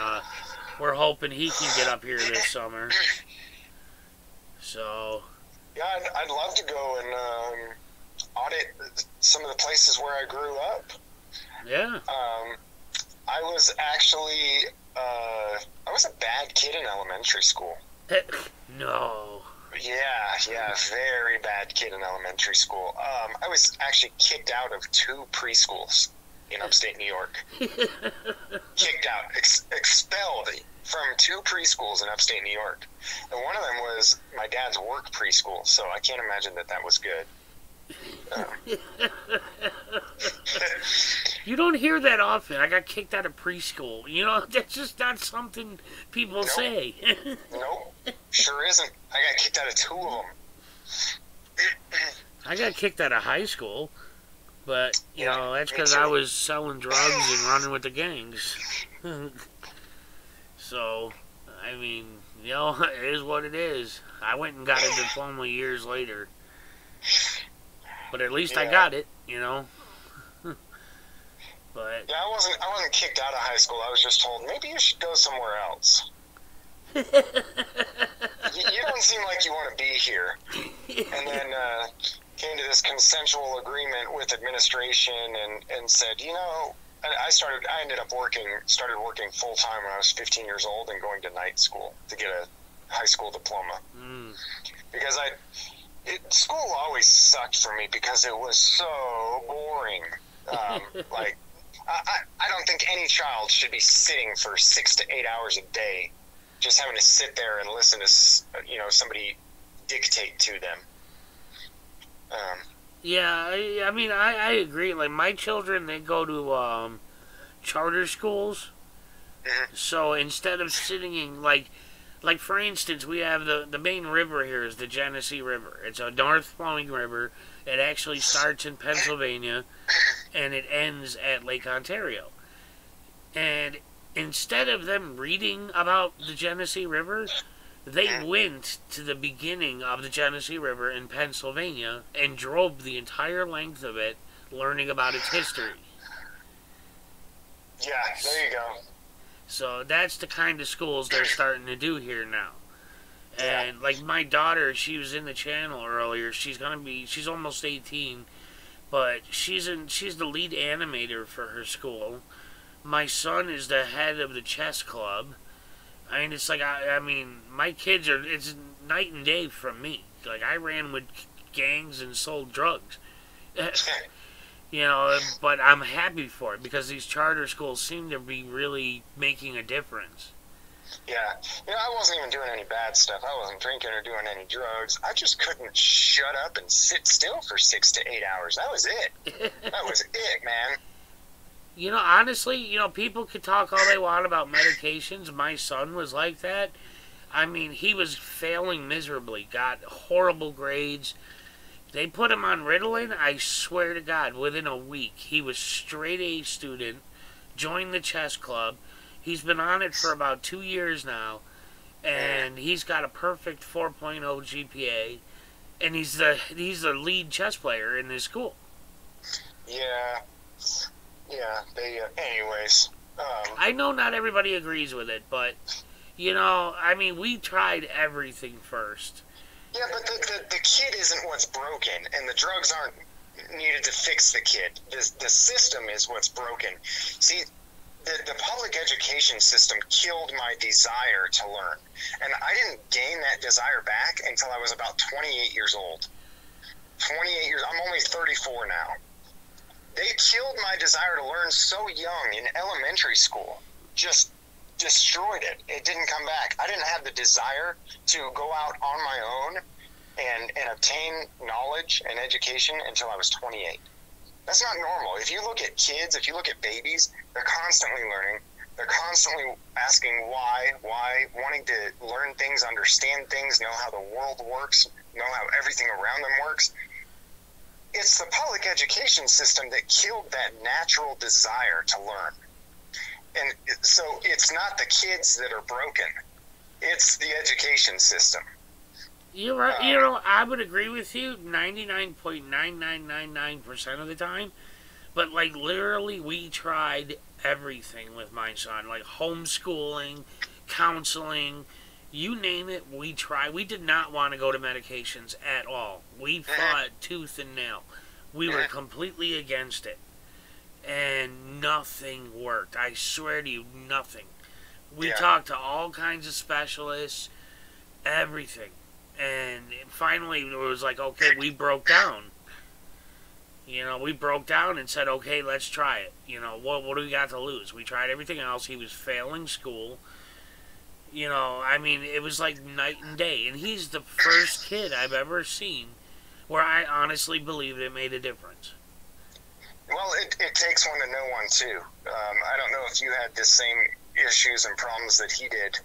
we're hoping he can get up here this summer. So.
Yeah, I'd love to go and audit some of the places where I grew up.
Yeah.
I was actually I was a bad kid in elementary school.
No.
Yeah, very bad kid in elementary school. I was actually kicked out of 2 preschools in upstate New York. Kicked out, expelled from 2 preschools in upstate New York. And one of them was my dad's work preschool, so I can't imagine that was good.
You don't hear that often. I got kicked out of preschool. You know, that's just not something people say.
Nope, sure isn't. I got kicked out of 2 of them.
I got kicked out of high school, but, you know, that's because I was selling drugs and running with the gangs. So, I mean, you know, it is what it is. I went and got a diploma years later. But at least I got it, you know. But
yeah, I wasn't kicked out of high school. I was just told maybe you should go somewhere else. You don't seem like you want to be here. And then came to this consensual agreement with administration and said, you know, I started working full time when I was 15 years old and going to night school to get a high school diploma. Because school always sucked for me because it was so boring. Like, I don't think any child should be sitting for 6 to 8 hours a day just having to sit there and listen to somebody dictate to them.
Yeah, I mean, I agree. Like, my children, they go to charter schools. So instead of sitting in, like for instance, we have the main river here is the Genesee River. It's a north-flowing river. It actually starts in Pennsylvania, and it ends at Lake Ontario. And instead of them reading about the Genesee River, they went to the beginning of the Genesee River in Pennsylvania and drove the entire length of it, learning about its history.
Yeah, there you go.
So that's the kind of schools they're starting to do here now. And like my daughter, she was in the channel earlier. She's almost 18, but she's the lead animator for her school. My son is the head of the chess club. I mean, it's like, I mean, my kids it's night and day from me. Like, I ran with gangs and sold drugs. You know, but I'm happy for it because these charter schools seem to be really making a difference.
Yeah. I wasn't even doing any bad stuff. I wasn't drinking or doing any drugs. I just couldn't shut up and sit still for 6 to 8 hours. That was it. That was it, man.
You know, honestly, people could talk all they want about medications. My son was like that. I mean, he was failing miserably, got horrible grades. They put him on Ritalin, I swear to God, within a week, he was straight A student, joined the chess club. He's been on it for about 2 years now, and he's got a perfect 4.0 GPA, and he's the lead chess player in his school.
Yeah, anyways.
I know not everybody agrees with it, but, I mean, we tried everything first.
Yeah, but the kid isn't what's broken, and the drugs aren't needed to fix the kid. The system is what's broken. See, the public education system killed my desire to learn, and I didn't gain that desire back until I was about 28 years old. 28 years. I'm only 34 now. They killed my desire to learn so young in elementary school. Just destroyed it. It didn't come back. I didn't have the desire to go out on my own and obtain knowledge and education until I was 28. That's not normal. If you look at kids, if you look at babies, they're constantly learning. They're constantly asking why, wanting to learn things, understand things, know how the world works, know how everything around them works. It's the public education system that killed that natural desire to learn. And so it's not the kids that are broken. It's the education system.
You're right. I would agree with you 99.9999% of the time. But, like, literally, we tried everything with my son. Like, homeschooling, counseling, you name it, we tried. We did not want to go to medications at all. We fought tooth and nail. We were completely against it. And nothing worked. I swear to you, nothing. We talked to all kinds of specialists, everything. And finally, it was like, okay, we broke down. We broke down and said, okay, let's try it. What do we got to lose? We tried everything else. He was failing school. I mean, it was like night and day. And he's the first kid I've ever seen where I honestly believed it made a difference.
Well, it takes one to know one, too. I don't know if you had the same issues and problems that he did,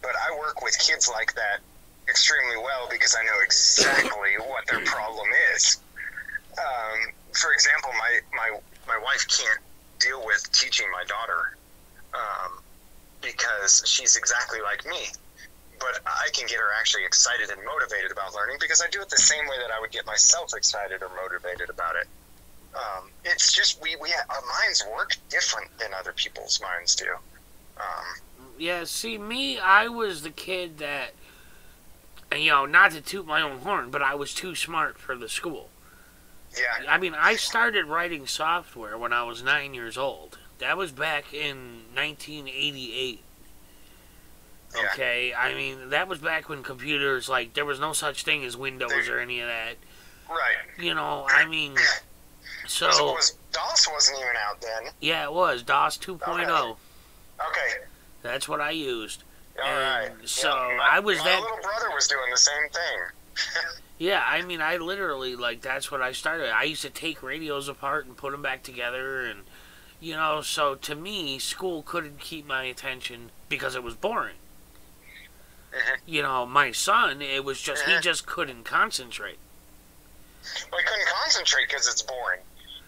but I work with kids like that extremely well because I know exactly what their problem is. For example, my wife can't deal with teaching my daughter because she's exactly like me. But I can get her actually excited and motivated about learning because I do it the same way that I would get myself excited or motivated about it. It's just our minds work different than other people's minds do.
Yeah, see, me, I was the kid that, not to toot my own horn, but I was too smart for the school.
Yeah.
I mean, I started writing software when I was 9 years old. That was back in 1988. Okay, I mean, that was back when computers, like, there was no such thing as Windows or any of that.
Right.
I mean, so...
DOS wasn't even out then.
Yeah, it was. DOS 2.0.
Okay.
That's what I used.
All right.
So
my,
I was
my
that.
little brother was doing the same thing.
Yeah, I mean, I literally, like, that's what I started. I used to take radios apart and put them back together, and, you know, so to me, school couldn't keep my attention because it was boring. You know, my son, it was just, he just couldn't concentrate.
Well, he couldn't concentrate because it's boring.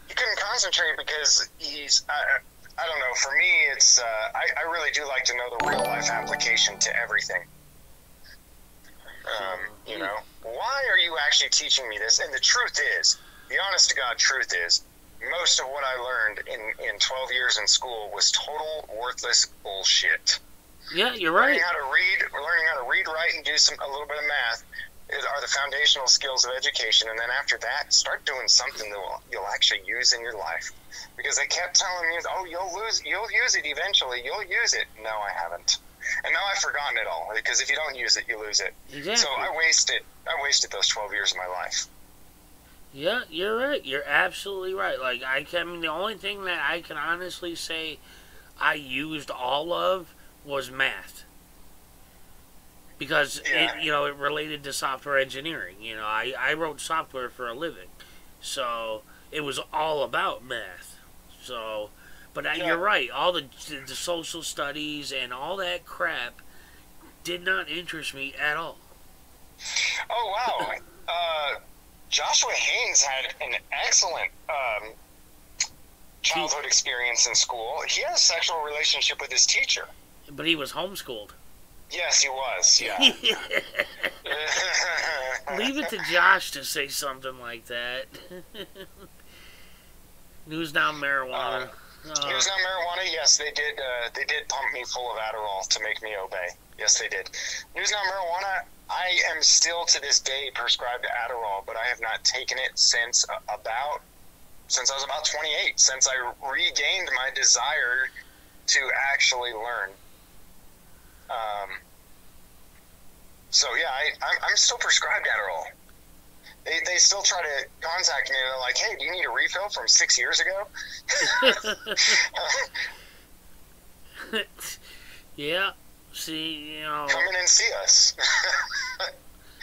He couldn't concentrate because he's, I don't know, for me, it's, I really do like to know the real life application to everything. You know, why are you actually teaching me this? And the truth is, the honest to God truth is, most of what I learned in 12 years in school was total worthless bullshit.
Yeah, you're right.
Learning how to read, write, and do a little bit of math are the foundational skills of education. And then after that, start doing something that you'll actually use in your life. Because they kept telling me, oh, you'll use it eventually. You'll use it. No, I haven't. And now I've forgotten it all, because if you don't use it, you lose it.
Exactly.
So I wasted those 12 years of my life.
Yeah, you're right. You're absolutely right. Like, I mean, the only thing that I can honestly say I used all of was math. Because, it, you know, it related to software engineering. You know, I wrote software for a living. So, it was all about math. So... But you're right. All the social studies and all that crap did not interest me at all.
Oh, wow. Joshua Haynes had an excellent childhood experience in school. He had a sexual relationship with his teacher.
But he was homeschooled.
Yes, he was, yeah.
Leave it to Josh to say something like that. News Now Marijuana.
News Now Marijuana, yes, they did pump me full of Adderall to make me obey. Yes, they did. News Now Marijuana, I am still to this day prescribed Adderall, but I have not taken it since I was about 28, since I regained my desire to actually learn. So yeah, I'm still prescribed Adderall. They still try to contact me, and they're like, hey, do you need a refill from 6 years ago?
Yeah. See, you know...
Come in and see us.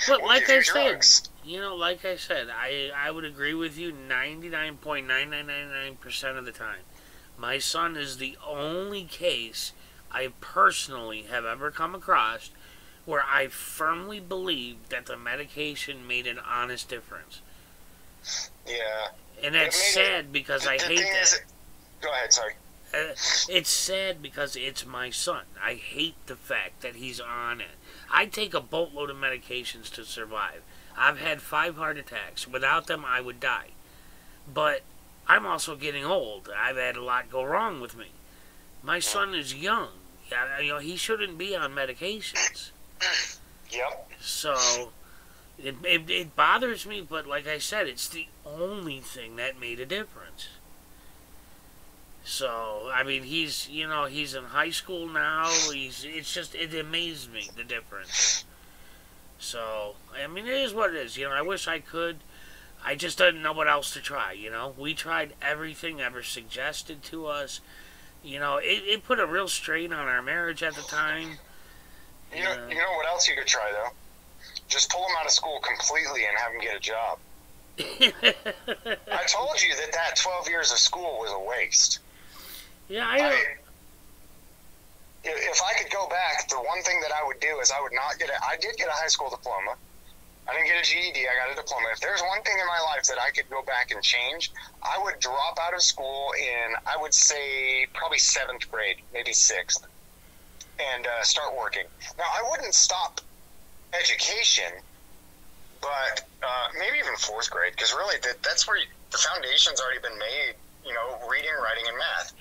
But like I said, you know, like I said, I would agree with you 99.9999% of the time. My son is the only case I personally have ever come across where I firmly believe that the medication made an honest difference.
Yeah.
And that's sad because I hate that.
Go ahead, sorry.
It's sad because it's my son. I hate the fact that he's on it. I take a boatload of medications to survive. I've had 5 heart attacks. Without them, I would die. But I'm also getting old. I've had a lot go wrong with me. My son is young. You know, he shouldn't be on medications.
Yep.
So, it bothers me, but like I said, it's the only thing that made a difference. So, I mean, he's in high school now. It amazed me, the difference. So, I mean, it is what it is. You know, I wish I could. I just didn't know what else to try, you know. We tried everything ever suggested to us. You know, it put a real strain on our marriage at the time.
You know what else you could try, though? Just pull them out of school completely and have them get a job. I told you that 12 years of school was a waste.
Yeah,
if I could go back, the one thing that I would do is I did get a high school diploma. I didn't get a GED, I got a diploma. If there's one thing in my life that I could go back and change, I would drop out of school in, I would say, probably 7th grade, maybe 6th. And start working. Now, I wouldn't stop education, but maybe even 4th grade, because really that's where the foundation's already been made, you know, reading, writing, and math.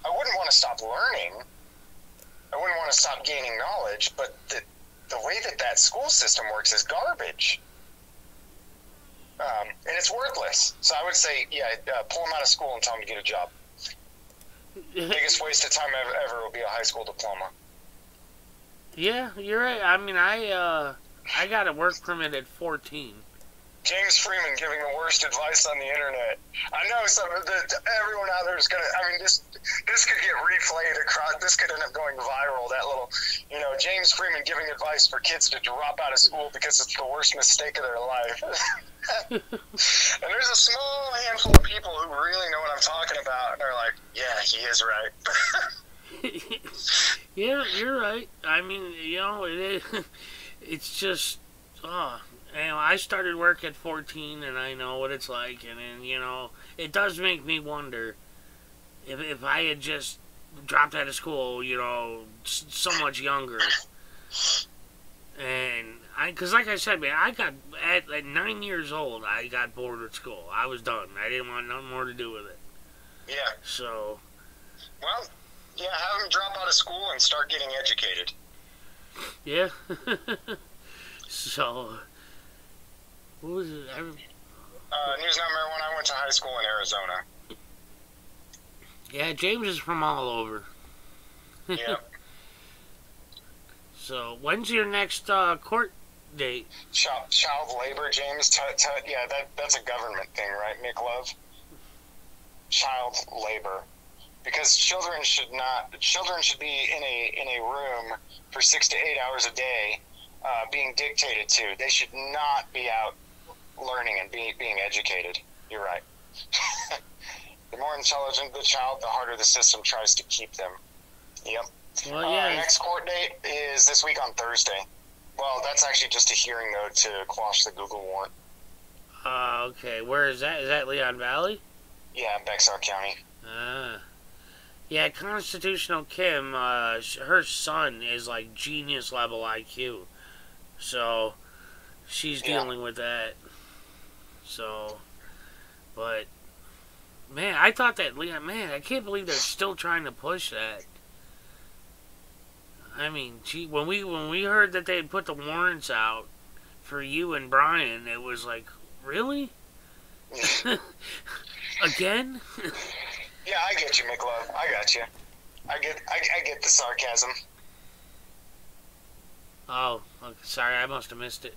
I wouldn't want to stop learning. I wouldn't want to stop gaining knowledge, but the way that school system works is garbage. And it's worthless. So I would say, pull them out of school and tell them to get a job. Biggest waste of time ever will be a high school diploma.
Yeah, you're right. I mean, I got a work permit at 14.
James Freeman giving the worst advice on the internet. I know everyone out there is gonna. I mean, this could get replayed across. This could end up going viral. That little, James Freeman giving advice for kids to drop out of school because it's the worst mistake of their life. And there's a small handful of people who really know what I'm talking about, and they're like, "Yeah, he is right."
Yeah, you're right. I mean, it's just, I started work at 14, and I know what it's like, and then, it does make me wonder if I had just dropped out of school, so much younger, and because like I said, man, I got, at 9 years old, I got bored with school. I was done. I didn't want nothing more to do with it.
Yeah.
So.
Well, yeah, have them drop out of school and start getting educated.
Yeah. So, what was it?
News Not Marijuana. I went to high school in Arizona.
Yeah, James is from all over.
Yeah.
So, when's your next court date?
Child labor, James. Yeah, that's a government thing, right, Nick Love? Child labor. Because children should be in a room for 6 to 8 hours a day, being dictated to. They should not be out learning and being educated. You're right. The more intelligent the child, the harder the system tries to keep them. Yep.
Well, yeah.
Next court date is this week on Thursday. Well, that's actually just a hearing, though, to quash the Google warrant.
Okay. Where is that? Is that Leon Valley?
Yeah, Bexar County.
Yeah, Constitutional Kim, her son is like genius level IQ. So, she's dealing with that. So, but, man, I thought that, man, I can't believe they're still trying to push that. I mean, when we heard that they had put the warrants out for you and Brian, it was like, really? Again?
Yeah, I get you, McLove. I got you. I get the sarcasm.
Oh, okay, sorry, I must have missed it.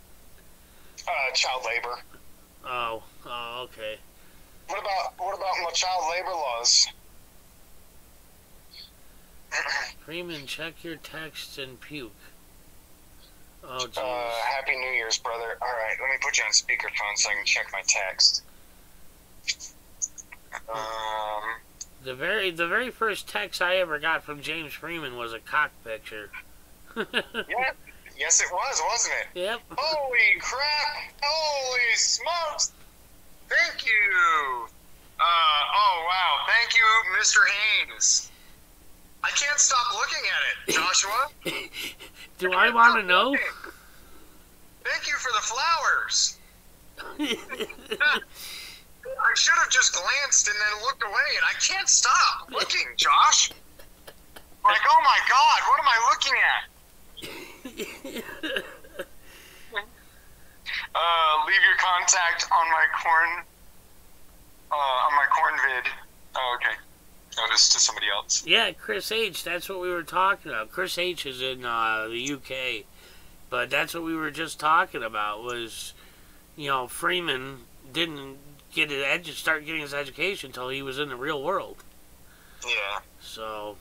Child labor.
Oh, okay.
What about my child labor laws?
Freeman, check your texts and puke. Oh, jeez.
Happy New Year's, brother. All right, let me put you on speakerphone so I can check my text.
The very first text I ever got from James Freeman was a cock picture.
Yeah, yes it was, wasn't it?
Yep.
Holy crap! Holy smokes! Thank you. Oh wow! Thank you, Mr. Haynes. I can't stop looking at it, Joshua.
Do I want to know?
Thank you for the flowers. I should have just glanced and then looked away, and I can't stop looking, Josh. Like, oh my God, what am I looking at? Leave your contact on my corn vid. Oh, okay. Oh, this is to somebody else.
Yeah, Chris H. That's what we were talking about. Chris H. is in the UK, but that's what we were just talking about. Was Freeman didn't start getting his education until he was in the real world.
Yeah.
So,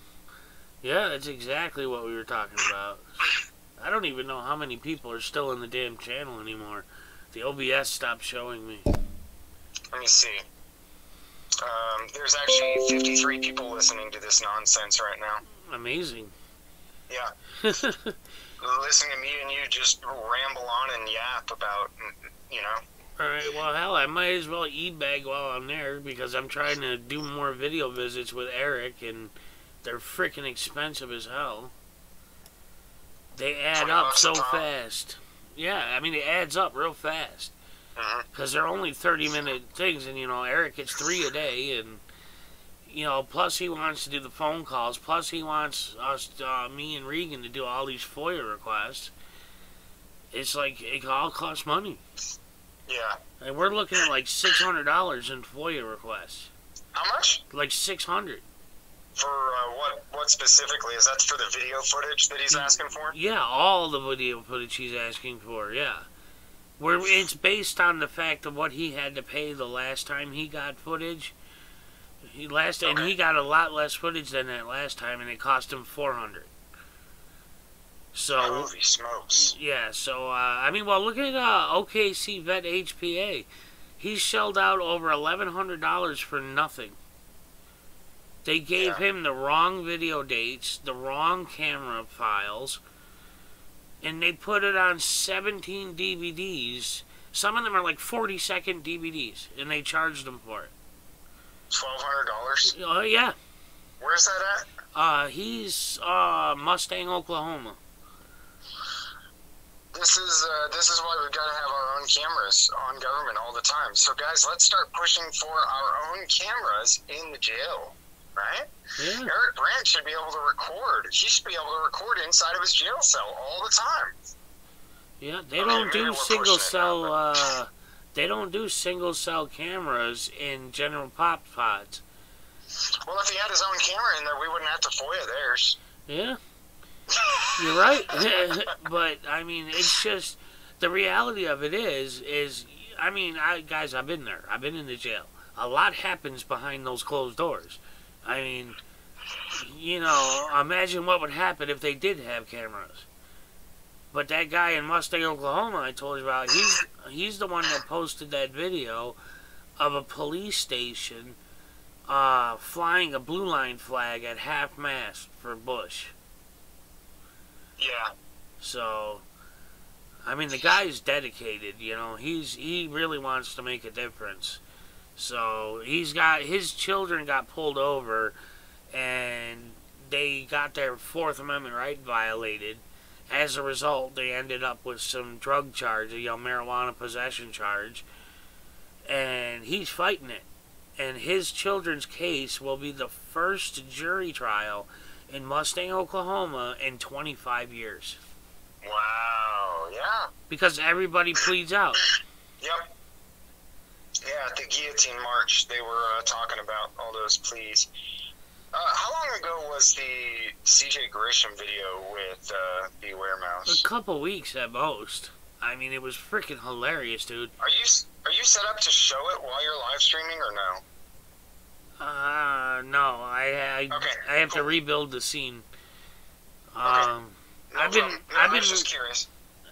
yeah, that's exactly what we were talking about. I don't even know how many people are still in the damn channel anymore. The OBS stopped showing me.
Let me see. There's actually 53 people listening to this nonsense right now.
Amazing.
Yeah. Listening to me and you just ramble on and yap about,
Alright, well, hell, I might as well e-bag while I'm there because I'm trying to do more video visits with Eric, and they're freaking expensive as hell. They add up so fast. Yeah, I mean, it adds up real fast. Because they're only 30-minute things, and, Eric gets 3 a day, and, plus he wants to do the phone calls, plus he wants us, me and Regan, to do all these FOIA requests. It's like, it all costs money.
Yeah.
And we're looking at like $600 in FOIA requests.
How much?
Like $600.
For what specifically? Is that for the video footage that he's asking for?
Yeah, all the video footage he's asking for, yeah. Where it's based on the fact of what he had to pay the last time he got footage. And he got a lot less footage than that last time, and it cost him $400. So,
holy smokes.
Yeah, so, I mean, well, look at OKC Vet HPA. He shelled out over $1,100 for nothing. They gave him the wrong video dates, the wrong camera files, and they put it on 17 DVDs. Some of them are like 40-second DVDs, and they charged him for it.
$1,200?
Oh, yeah.
Where's that at?
He's Mustang, Oklahoma.
This is why we've got to have our own cameras on government all the time. So, guys, let's start pushing for our own cameras in the jail, right?
Yeah.
Eric Brandt should be able to record. He should be able to record inside of his jail cell all the time.
Yeah, they don't do single cell. They don't do single cell cameras in general pop pods.
Well, if he had his own camera in there, we wouldn't have to FOIA theirs.
Yeah. You're right. But, I mean, it's just, the reality of it is, I mean, guys, I've been there. I've been in the jail. A lot happens behind those closed doors. I mean, you know, imagine what would happen if they did have cameras. But that guy in Mustang, Oklahoma, I told you about, he's the one that posted that video of a police station flying a blue line flag at half-mast for Bush.
Yeah.
So, I mean, the guy's dedicated, you know. He really wants to make a difference. So, his children got pulled over, and they got their Fourth Amendment right violated. As a result, they ended up with some drug charge, marijuana possession charge, and he's fighting it. And his children's case will be the first jury trial in Mustang, Oklahoma in 25 years.
Wow, yeah.
Because everybody pleads out.
Yep. Yeah, at the guillotine march, they were talking about all those pleas. How long ago was the CJ Grisham video with Beware Mouse?
A couple weeks at most. I mean, it was freaking hilarious, dude.
Are you set up to show it while you're live streaming or no?
No. I have to rebuild the scene.
Okay.
I was
just curious.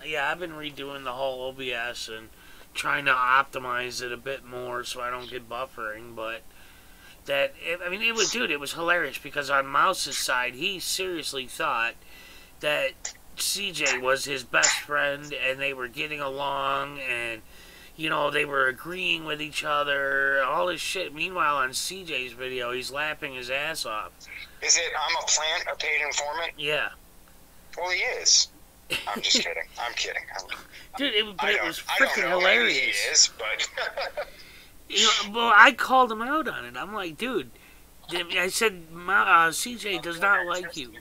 Yeah, I've been redoing the whole OBS and trying to optimize it a bit more so I don't get buffering, but it was hilarious because on Mouse's side, he seriously thought that CJ was his best friend and they were getting along and, you know, they were agreeing with each other, all this shit. Meanwhile, on CJ's video, he's laughing his ass off.
Is it I'm a plant, a paid informant?
Yeah.
Well, he is. I'm just kidding. I'm kidding.
Dude, it was freaking hilarious.
Maybe he is, but...
You know, well, I called him out on it. I'm like, dude, I said, CJ does not like you.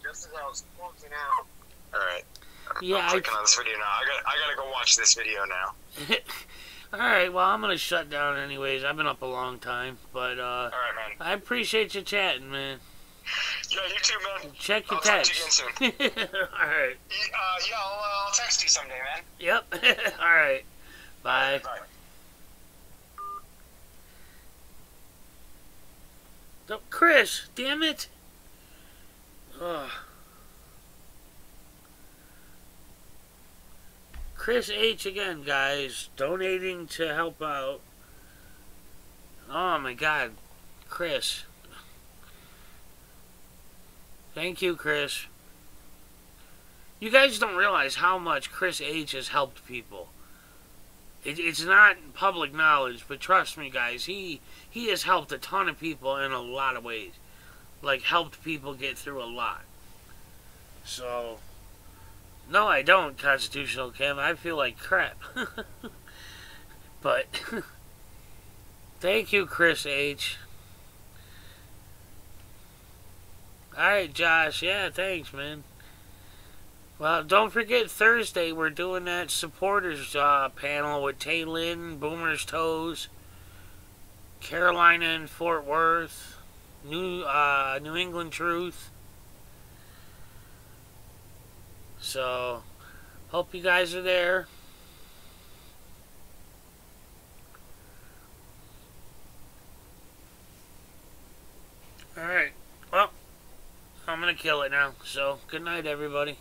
Just as I was closing out. Alright.
Yeah,
I'm clicking on this video now. I gotta go watch this video now.
Alright, well, I'm gonna shut down anyways. I've been up a long time, but,
Alright, man.
I appreciate you chatting, man.
Yeah, you too, man.
Check your
text.
text.
Talk to you again soon.
Alright.
Yeah, I'll text you someday, man.
Yep. Alright. Bye.
Bye.
Oh, Chris, damn it. Ugh. Chris H again, guys, donating to help out. Oh my God, Chris. Thank you, Chris. You guys don't realize how much Chris H has helped people. It's not public knowledge, but trust me, guys, he has helped a ton of people in a lot of ways. Like, helped people get through a lot. So, no, I don't, Constitutional Kim. I feel like crap. But, thank you, Chris H. Alright, Josh. Yeah, thanks, man. Well, don't forget Thursday we're doing that supporters panel with Tay Lynn, Boomer's Toes, Carolina and Fort Worth, New England Truth. So, Hope you guys are there. Alright. Well, I'm going to kill it now. So, good night, everybody.